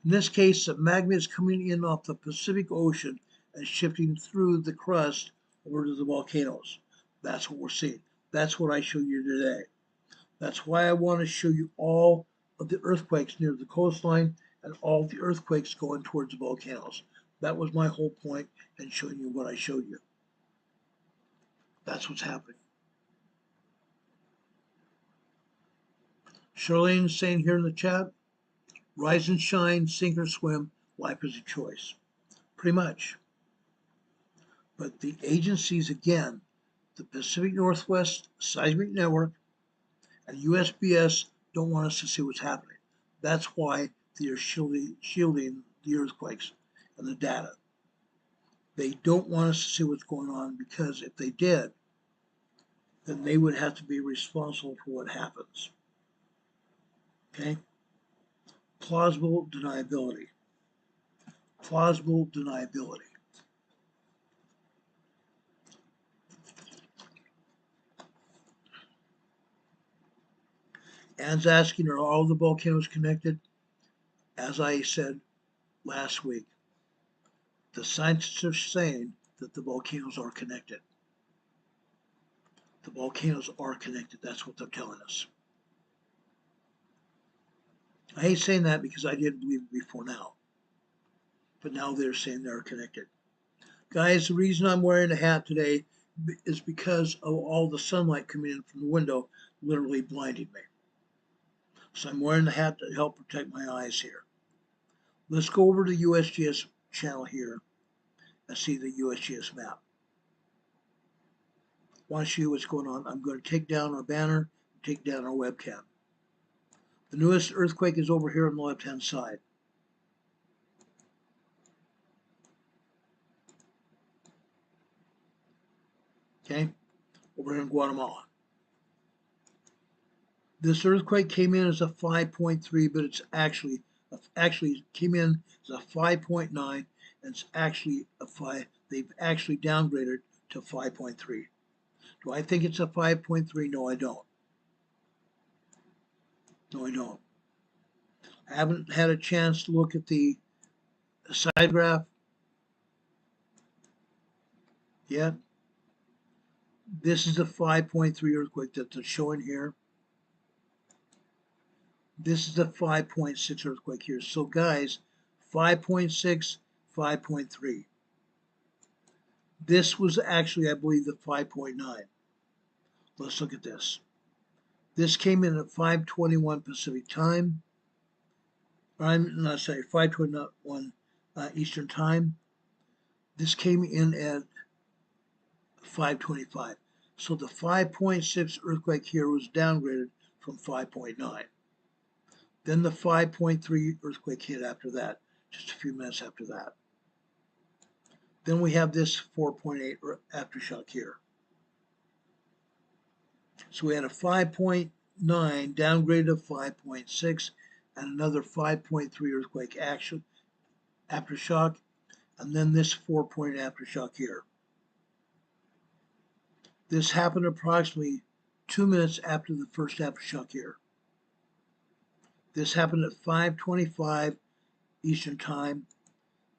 In this case, the magma is coming in off the Pacific Ocean and shifting through the crust over to the volcanoes. That's what we're seeing. That's what I showed you today. That's why I want to show you all of the earthquakes near the coastline and all the earthquakes going towards the volcanoes. That was my whole point in showing you what I showed you. That's what's happening. Charlene's saying here in the chat, rise and shine, sink or swim, life is a choice. Pretty much. But the agencies, again, the Pacific Northwest Seismic Network and USBS don't want us to see what's happening. That's why they are shielding the earthquakes and the data. They don't want us to see what's going on, because if they did, then they would have to be responsible for what happens. Okay? Plausible deniability. Plausible deniability. Anne's asking, are all the volcanoes connected? As I said last week, the scientists are saying that the volcanoes are connected. The volcanoes are connected. That's what they're telling us. I hate saying that because I didn't believe it before now. But now they're saying they're connected. Guys, the reason I'm wearing a hat today is because of all the sunlight coming in from the window, literally blinding me. So I'm wearing the hat to help protect my eyes here. Let's go over to the USGS channel here and see the USGS map. I want to show you what's going on. I'm going to take down our banner, take down our webcam. The newest earthquake is over here on the left-hand side. Okay, over here in Guatemala. This earthquake came in as a 5.3, but it's actually came in as a 5.9, and it's actually a 5. They've actually downgraded to 5.3. Do I think it's a 5.3? No, I don't. No, I don't. I haven't had a chance to look at the seismograph yet. This is the 5.3 earthquake that they're showing here. This is the 5.6 earthquake here. So guys, 5.6, 5.3. This was actually, I believe, the 5.9. Let's look at this. This came in at 5:21 Pacific time. I'm not sorry, 5:21 Eastern time. This came in at 5:25. So the 5.6 earthquake here was downgraded from 5.9. Then the 5.3 earthquake hit after that, just a few minutes after that. Then we have this 4.8 aftershock here. So we had a 5.9 downgraded to 5.6 and another 5.3 earthquake action aftershock, and then this 4-point aftershock here. This happened approximately 2 minutes after the first aftershock here. This happened at 5:25 Eastern time.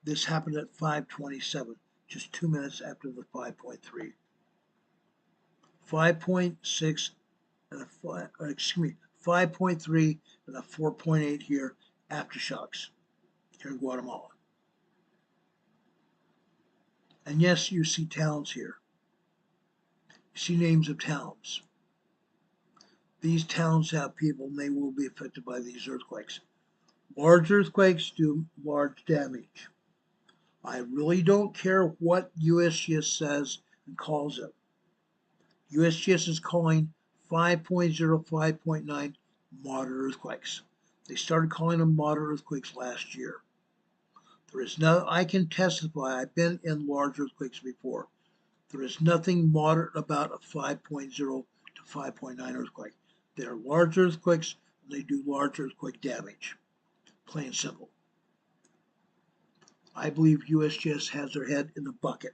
This happened at 5:27, just 2 minutes after the 5.3. 5.6 and a 5.3 and a 4.8 here aftershocks here in Guatemala. And yes, you see towns here. You see names of towns. These towns have people and they will be affected by these earthquakes. Large earthquakes do large damage. I really don't care what USGS says and calls it. USGS is calling 5.0, 5.9 moderate earthquakes. They started calling them moderate earthquakes last year. There is no, I can testify, I've been in large earthquakes before. There is nothing moderate about a 5.0 to 5.9 earthquake. They are large earthquakes, and they do large earthquake damage. Plain and simple. I believe USGS has their head in the bucket.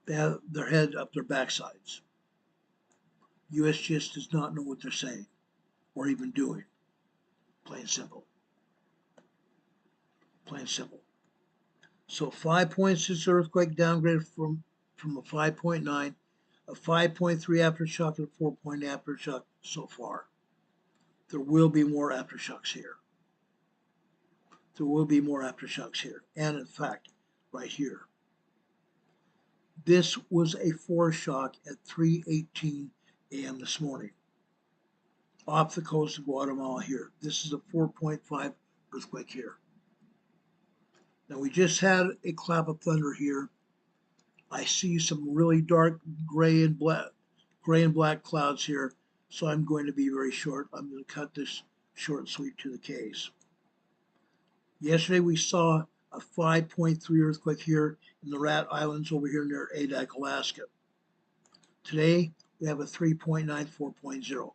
They have their head up their backsides. USGS does not know what they're saying or even doing. Plain and simple. Plain and simple. So 5.6 earthquake downgraded from a 5.9, a 5.3 aftershock, and a 4 aftershock so far. There will be more aftershocks here. There will be more aftershocks here. And in fact, right here. This was a foreshock at 3:18 a.m. this morning off the coast of Guatemala here. This is a 4.5 earthquake here. Now we just had a clap of thunder here. I see some really dark gray and black clouds here, so I'm going to be very short. I'm going to cut this short and sweet to the case. Yesterday we saw a 5.3 earthquake here in the Rat Islands over here near Adak, Alaska. Today we have a 3.9, 4.0.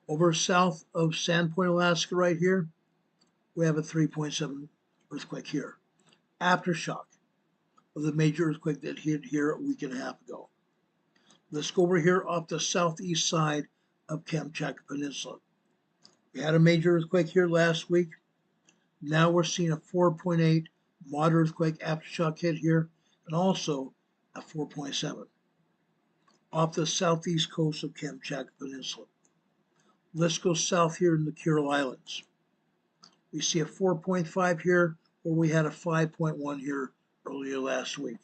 Over south of Sandpoint, Alaska right here, we have a 3.7 earthquake here. Aftershock of the major earthquake that hit here a week and a half ago. Let's go over here off the southeast side of Kamchatka Peninsula. We had a major earthquake here last week. Now we're seeing a 4.8 moderate earthquake aftershock hit here, and also a 4.7 off the southeast coast of Kamchatka Peninsula. Let's go south here in the Kuril Islands. We see a 4.5 here, where we had a 5.1 here earlier last week.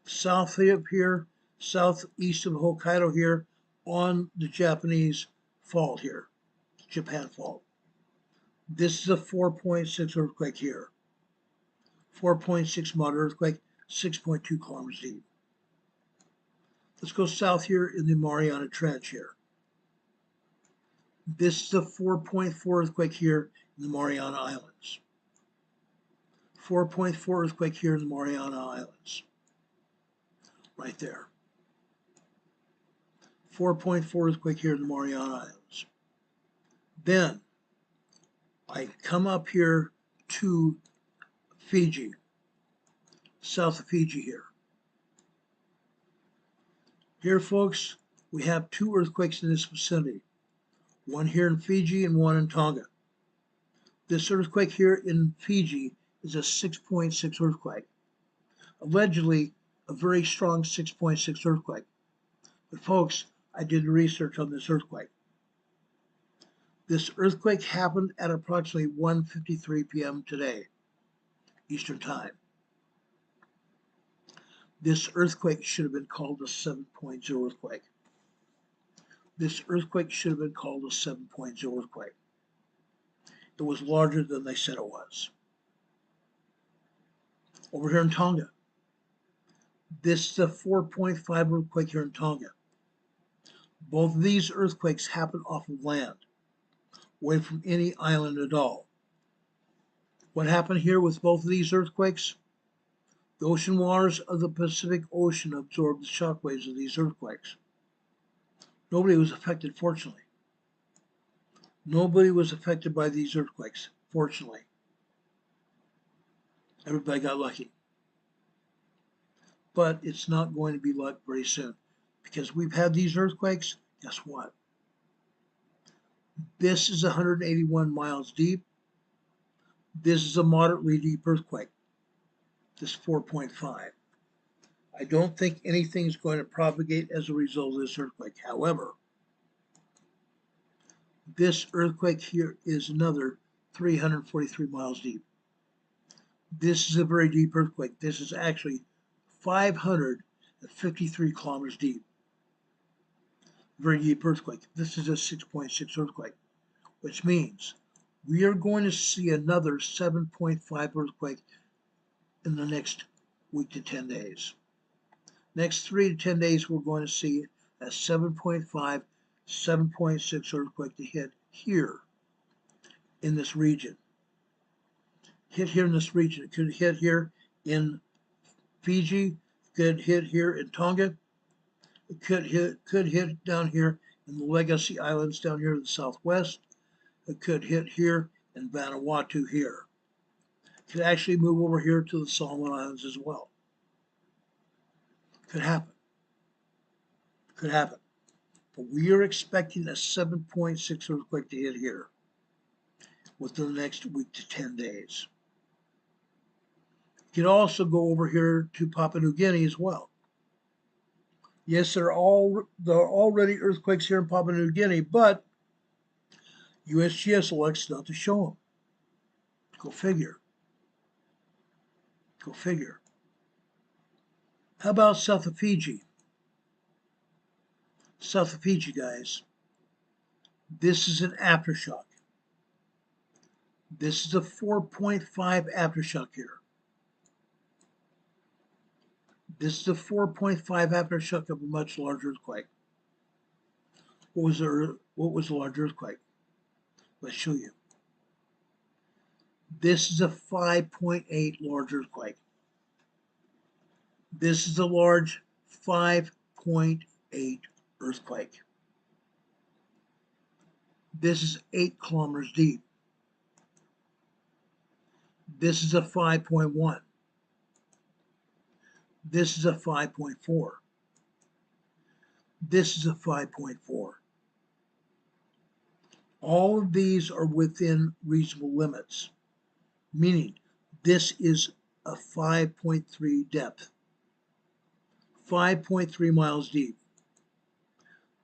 South of here, southeast of Hokkaido here, on the Japanese fault here, Japan fault. This is a 4.6 earthquake here. 4.6 moderate earthquake, 6.2 kilometers deep. Let's go south here in the Mariana Trench here. This is a 4.4 earthquake here in the Mariana Islands. 4.4 earthquake here in the Mariana Islands. Right there. 4.4 earthquake here in the Mariana Islands. Then I come up here to Fiji, south of Fiji here. Here, folks, we have two earthquakes in this vicinity. One here in Fiji and one in Tonga. This earthquake here in Fiji is a 6.6 earthquake. Allegedly, a very strong 6.6 earthquake. But folks, I did research on this earthquake. This earthquake happened at approximately 1:53 p.m. today, Eastern Time. This earthquake should have been called a 7.0 earthquake. This earthquake should have been called a 7.0 earthquake. It was larger than they said it was. Over here in Tonga, this is a 4.5 earthquake here in Tonga. Both of these earthquakes happen off of land, away from any island at all. What happened here with both of these earthquakes? The ocean waters of the Pacific Ocean absorbed the shockwaves of these earthquakes. Nobody was affected, fortunately. Nobody was affected by these earthquakes, fortunately. Everybody got lucky. But it's not going to be luck very soon, because we've had these earthquakes. Guess what? This is 181 miles deep. This is a moderately deep earthquake. This 4.5. I don't think anything's going to propagate as a result of this earthquake. However, this earthquake here is another 343 miles deep. This is a very deep earthquake. This is actually 553 kilometers deep. Very deep earthquake. This is a 6.6 earthquake, which means we are going to see another 7.5 earthquake in the next week to 10 days. Next 3 to 10 days, we're going to see a 7.5, 7.6 earthquake to hit here in this region. Hit here in this region. It could hit here in Fiji, Could hit here in Tonga. It could hit down here in the Legacy Islands down here in the southwest. It could hit here in Vanuatu here. It could actually move over here to the Solomon Islands as well. Could happen. Could happen. But we are expecting a 7.6 earthquake to hit here within the next week to 10 days. It could also go over here to Papua New Guinea as well. Yes, there are already earthquakes here in Papua New Guinea, but USGS elects not to show them. Go figure. Go figure. How about south of Fiji? South of Fiji, guys. This is an aftershock. This is a 4.5 aftershock here. This is a 4.5 aftershock of a much larger earthquake. What was the large earthquake? Let's show you. This is a 5.8 large earthquake. This is a large 5.8 earthquake. This is 8 kilometers deep. This is a 5.1. This is a 5.4. This is a 5.4. All of these are within reasonable limits, meaning this is a 5.3 depth, 5.3 miles deep.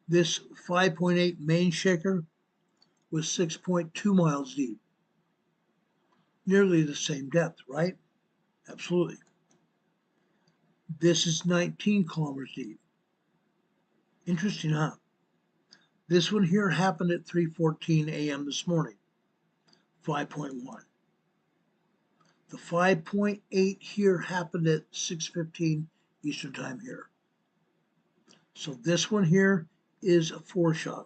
This 5.8 main shaker was 6.2 miles deep. Nearly the same depth, right? Absolutely. This is 19 kilometers deep. Interesting, huh? This one here happened at 3:14 a.m. this morning, 5.1. The 5.8 here happened at 6:15 Eastern Time here. So this one here is a foreshock.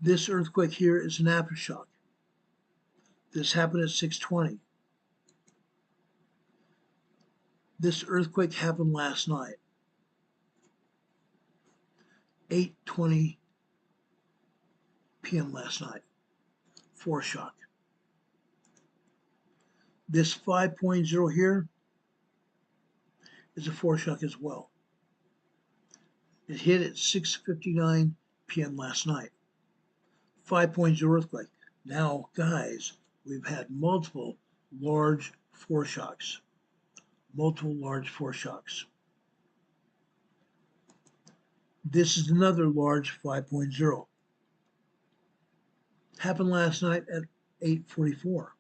This earthquake here is an aftershock. This happened at 6:20. This earthquake happened last night, 8:20 p.m. last night, foreshock. This 5.0 here is a foreshock as well. It hit at 6:59 p.m. last night, 5.0 earthquake. Now, guys, we've had multiple large foreshocks. Multiple large foreshocks. This is another large 5.0. Happened last night at 8:44.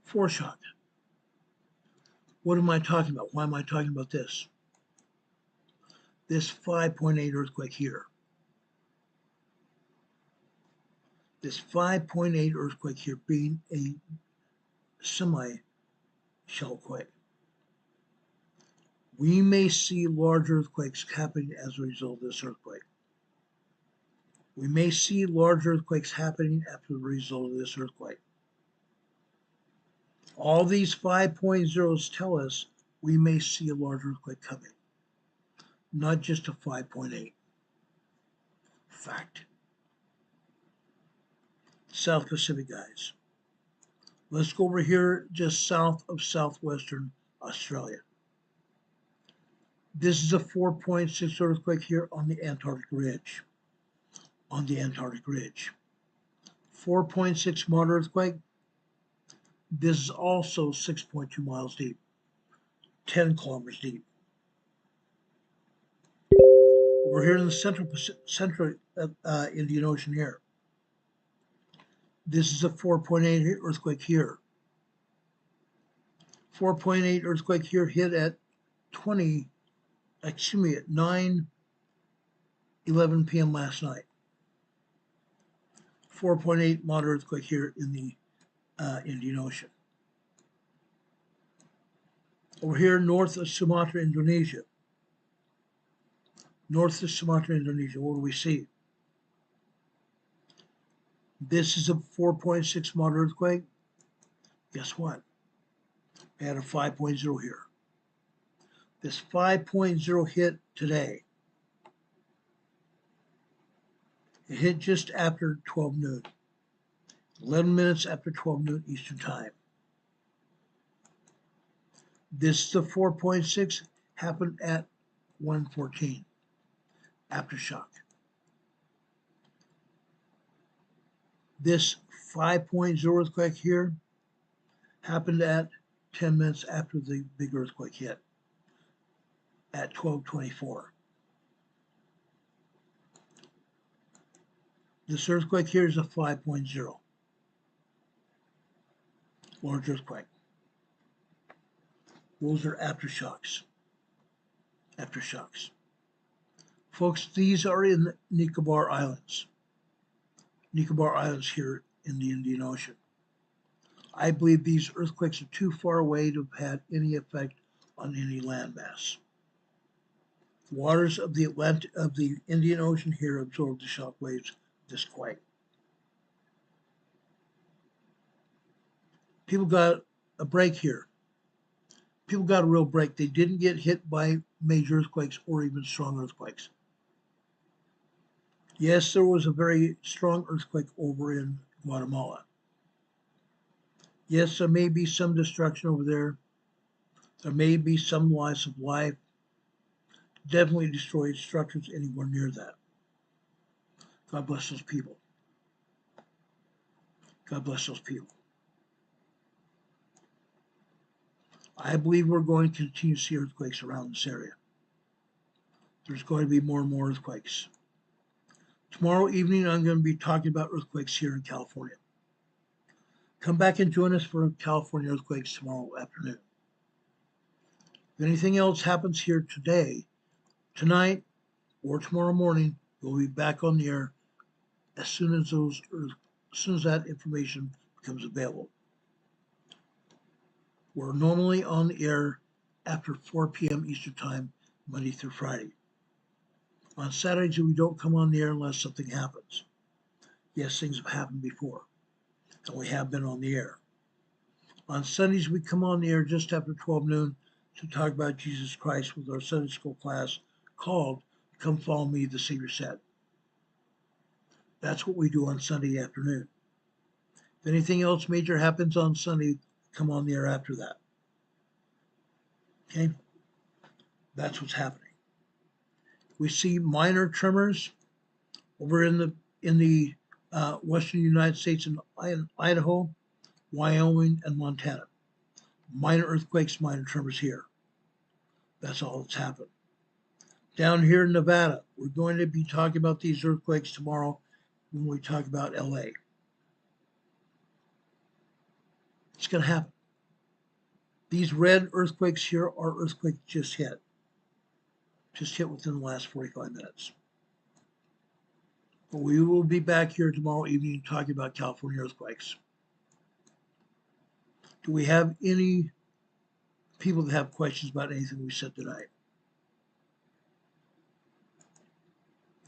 Foreshock. What am I talking about? Why am I talking about this? This 5.8 earthquake here. This 5.8 earthquake here being a semi-shell quake. We may see large earthquakes happening as a result of this earthquake. We may see large earthquakes happening after the result of this earthquake. All these 5.0s tell us we may see a large earthquake coming, not just a 5.8. Fact. South Pacific, guys. Let's go over here just south of southwestern Australia. This is a 4.6 earthquake here on the Antarctic Ridge. On the Antarctic Ridge. 4.6 moderate earthquake. This is also 6.2 miles deep, 10 kilometers deep. Over here in the central Indian Ocean here. This is a 4.8 earthquake here. 4.8 earthquake here hit at 9:11 p.m. last night. 4.8 moderate earthquake here in the Indian Ocean. Over here north of Sumatra, Indonesia. North of Sumatra, Indonesia, what do we see? This is a 4.6 moderate earthquake. Guess what? I had a 5.0 here. This 5.0 hit today. It hit just after 12 noon, 11 minutes after 12 noon Eastern Time. This, the 4.6, happened at 1:14, aftershock. This 5.0 earthquake here happened at 10 minutes after the big earthquake hit at 12:24. This earthquake here is a 5.0, large earthquake. Those are aftershocks. Aftershocks. Folks, these are in the Nicobar Islands. Nicobar Islands here in the Indian Ocean. I believe these earthquakes are too far away to have had any effect on any landmass. Waters of the Indian Ocean here absorb the shock waves of this quake. People got a break here. People got a real break. They didn't get hit by major earthquakes or even strong earthquakes. Yes, there was a very strong earthquake over in Guatemala. Yes, there may be some destruction over there. There may be some loss of life. Definitely destroyed structures anywhere near that. God bless those people. God bless those people. I believe we're going to continue to see earthquakes around this area. There's going to be more and more earthquakes. Tomorrow evening, I'm going to be talking about earthquakes here in California. Come back and join us for California earthquakes tomorrow afternoon. If anything else happens here today, tonight, or tomorrow morning, we'll be back on the air as soon as that information becomes available. We're normally on the air after 4 p.m. Eastern Time, Monday through Friday. On Saturdays, we don't come on the air unless something happens. Yes, things have happened before, and we have been on the air. On Sundays, we come on the air just after 12 noon to talk about Jesus Christ with our Sunday school class called Come Follow Me, the Savior Said. That's what we do on Sunday afternoon. If anything else major happens on Sunday, come on the air after that. Okay? That's what's happening. We see minor tremors over in the western United States in Idaho, Wyoming, and Montana. Minor earthquakes, minor tremors here. That's all that's happened. Down here in Nevada, we're going to be talking about these earthquakes tomorrow when we talk about LA. It's going to happen. These red earthquakes here are earthquakes just hit within the last 45 minutes. But we will be back here tomorrow evening talking about California earthquakes. Do we have any people that have questions about anything we said tonight?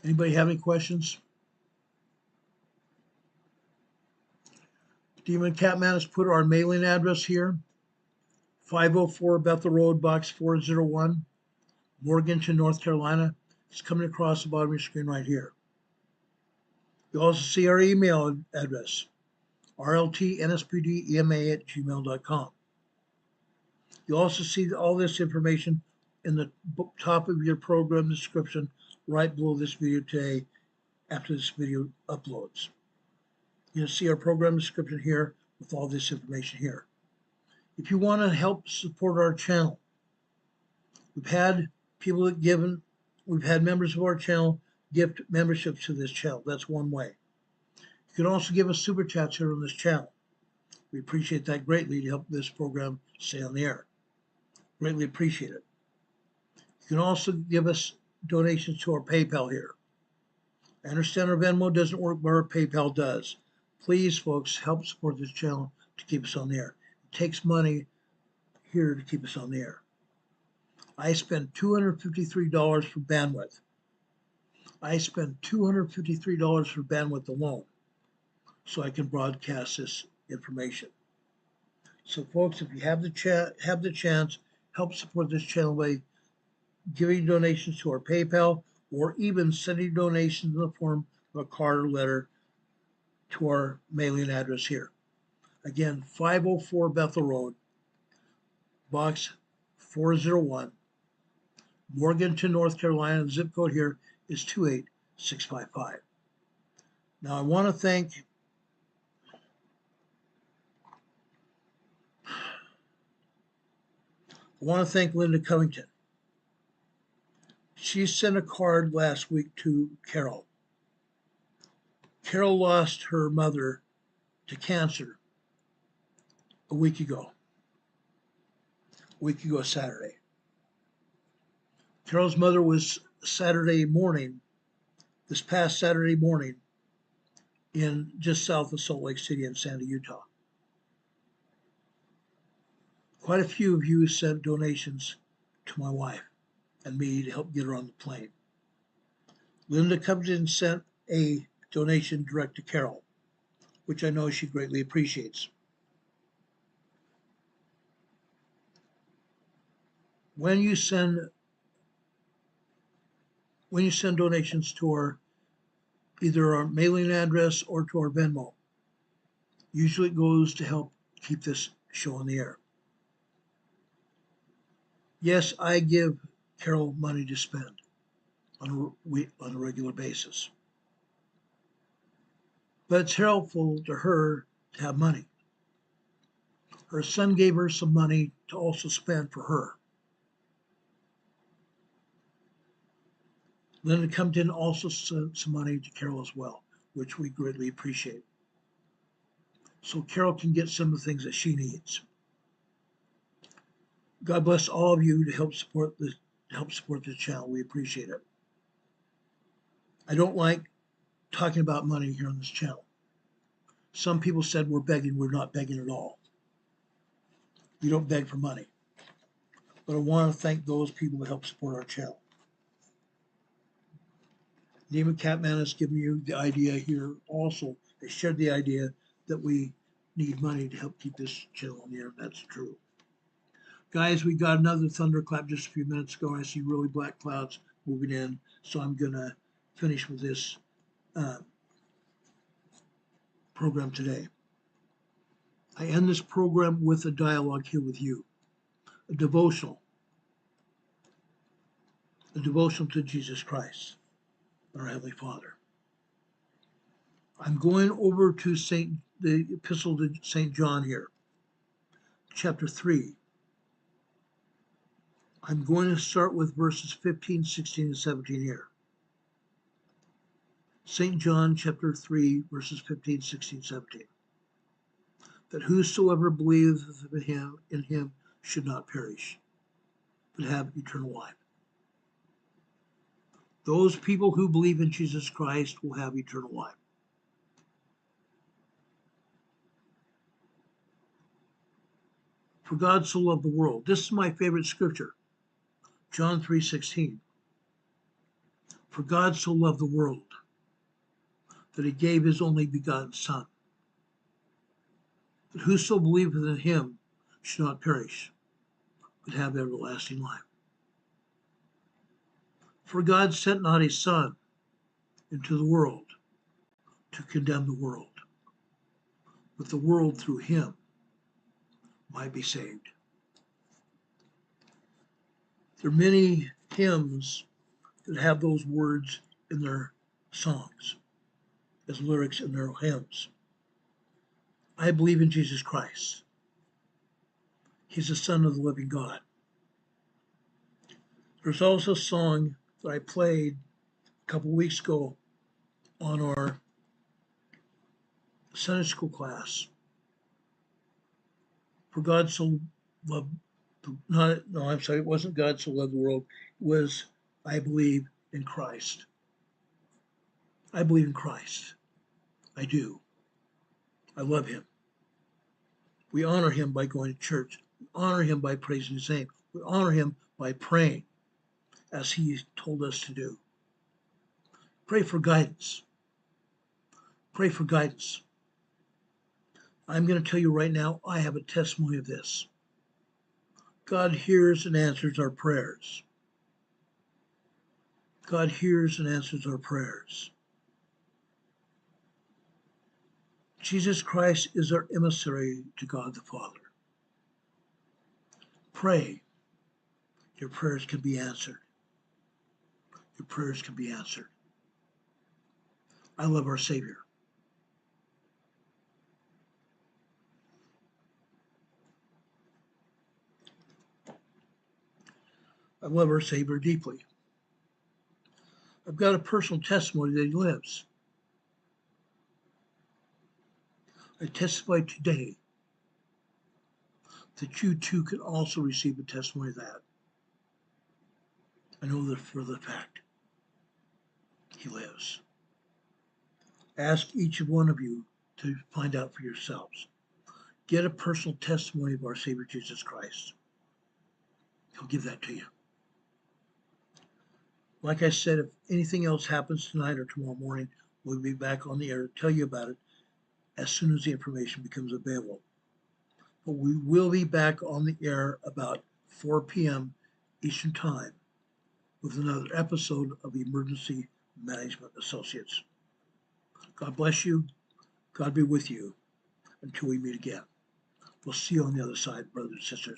Anybody have any questions? Demon Catman has put our mailing address here. 504 Bethel Road, Box 401, Morganton, North Carolina. It's coming across the bottom of your screen right here. You also see our email address, rltnspdema@gmail.com. You also see all this information in the top of your program description right below this video today after this video uploads. You'll see our program description here with all this information here. If you want to help support our channel, we've had members of our channel gift memberships to this channel. That's one way. You can also give us super chats here on this channel. We appreciate that greatly to help this program stay on the air. Greatly appreciate it. You can also give us donations to our PayPal here. I understand our Venmo doesn't work, but our PayPal does. Please, folks, help support this channel to keep us on the air. It takes money here to keep us on the air. I spend $253 for bandwidth. I spend $253 for bandwidth alone so I can broadcast this information. So, folks, if you have the chance, help support this channel by giving donations to our PayPal, or even sending donations in the form of a card or letter to our mailing address here. Again, 504 Bethel Road, Box 401, Morganton, North Carolina. The zip code here is 28655. Now, I want to thank Linda Covington. She sent a card last week to Carol. Carol lost her mother to cancer a week ago Saturday. Carol's mother was this past Saturday morning, in just south of Salt Lake City in Sandy, Utah. Quite a few of you sent donations to my wife and me to help get her on the plane. Linda Covington sent a donation direct to Carol, which I know she greatly appreciates. When you send donations to either our mailing address or to our Venmo, usually it goes to help keep this show on the air. Yes, I give Carol money to spend on a regular basis, but it's helpful to her to have money. Her son gave her some money to also spend for her. Linda Covington also sent some money to Carol as well, which we greatly appreciate, so Carol can get some of the things that she needs. God bless all of you to help support this channel. We appreciate it. I don't like talking about money here on this channel. Some people said we're begging. We're not begging at all. We don't beg for money. But I want to thank those people that help support our channel. Neiman Catman has given you the idea here also. They shared the idea that we need money to help keep this channel on the air. That's true. Guys, we got another thunderclap just a few minutes ago. I see really black clouds moving in, so I'm going to finish with this program today. I end this program with a dialogue here with you, a devotional to Jesus Christ, our Heavenly Father. I'm going over to the Epistle to St. John here, chapter 3. I'm going to start with verses 15, 16, and 17 here. St. John chapter 3, verses 15, 16, 17. That whosoever believeth in him should not perish, but have eternal life. Those people who believe in Jesus Christ will have eternal life. For God so loved the world. This is my favorite scripture. John 3:16. For God so loved the world that he gave his only begotten Son, that whoso believeth in him should not perish, but have everlasting life. For God sent not his Son into the world to condemn the world, but the world through him might be saved. There are many hymns that have those words in their songs as lyrics in their hymns. I believe in Jesus Christ. He's the Son of the living God. There's also a song that I played a couple weeks ago on our Sunday school class. For God so loved, it wasn't God so loved the world. It was, I believe in Christ. I believe in Christ. I do. I love him. We honor him by going to church. We honor him by praising his name. We honor him by praying as he told us to do. Pray for guidance. Pray for guidance. I'm going to tell you right now, I have a testimony of this. God hears and answers our prayers. God hears and answers our prayers. Jesus Christ is our emissary to God the Father. Pray. Your prayers can be answered. Your prayers can be answered. I love our Savior. I love our Savior deeply. I've got a personal testimony that he lives. I testify today that you too can also receive a testimony of that. I know that for the fact he lives. Ask each one of you to find out for yourselves. Get a personal testimony of our Savior Jesus Christ. He'll give that to you. Like I said, if anything else happens tonight or tomorrow morning, we'll be back on the air to tell you about it as soon as the information becomes available. But we will be back on the air about 4 p.m. Eastern Time with another episode of Emergency Management Associates. God bless you. God be with you until we meet again. We'll see you on the other side, brothers and sisters.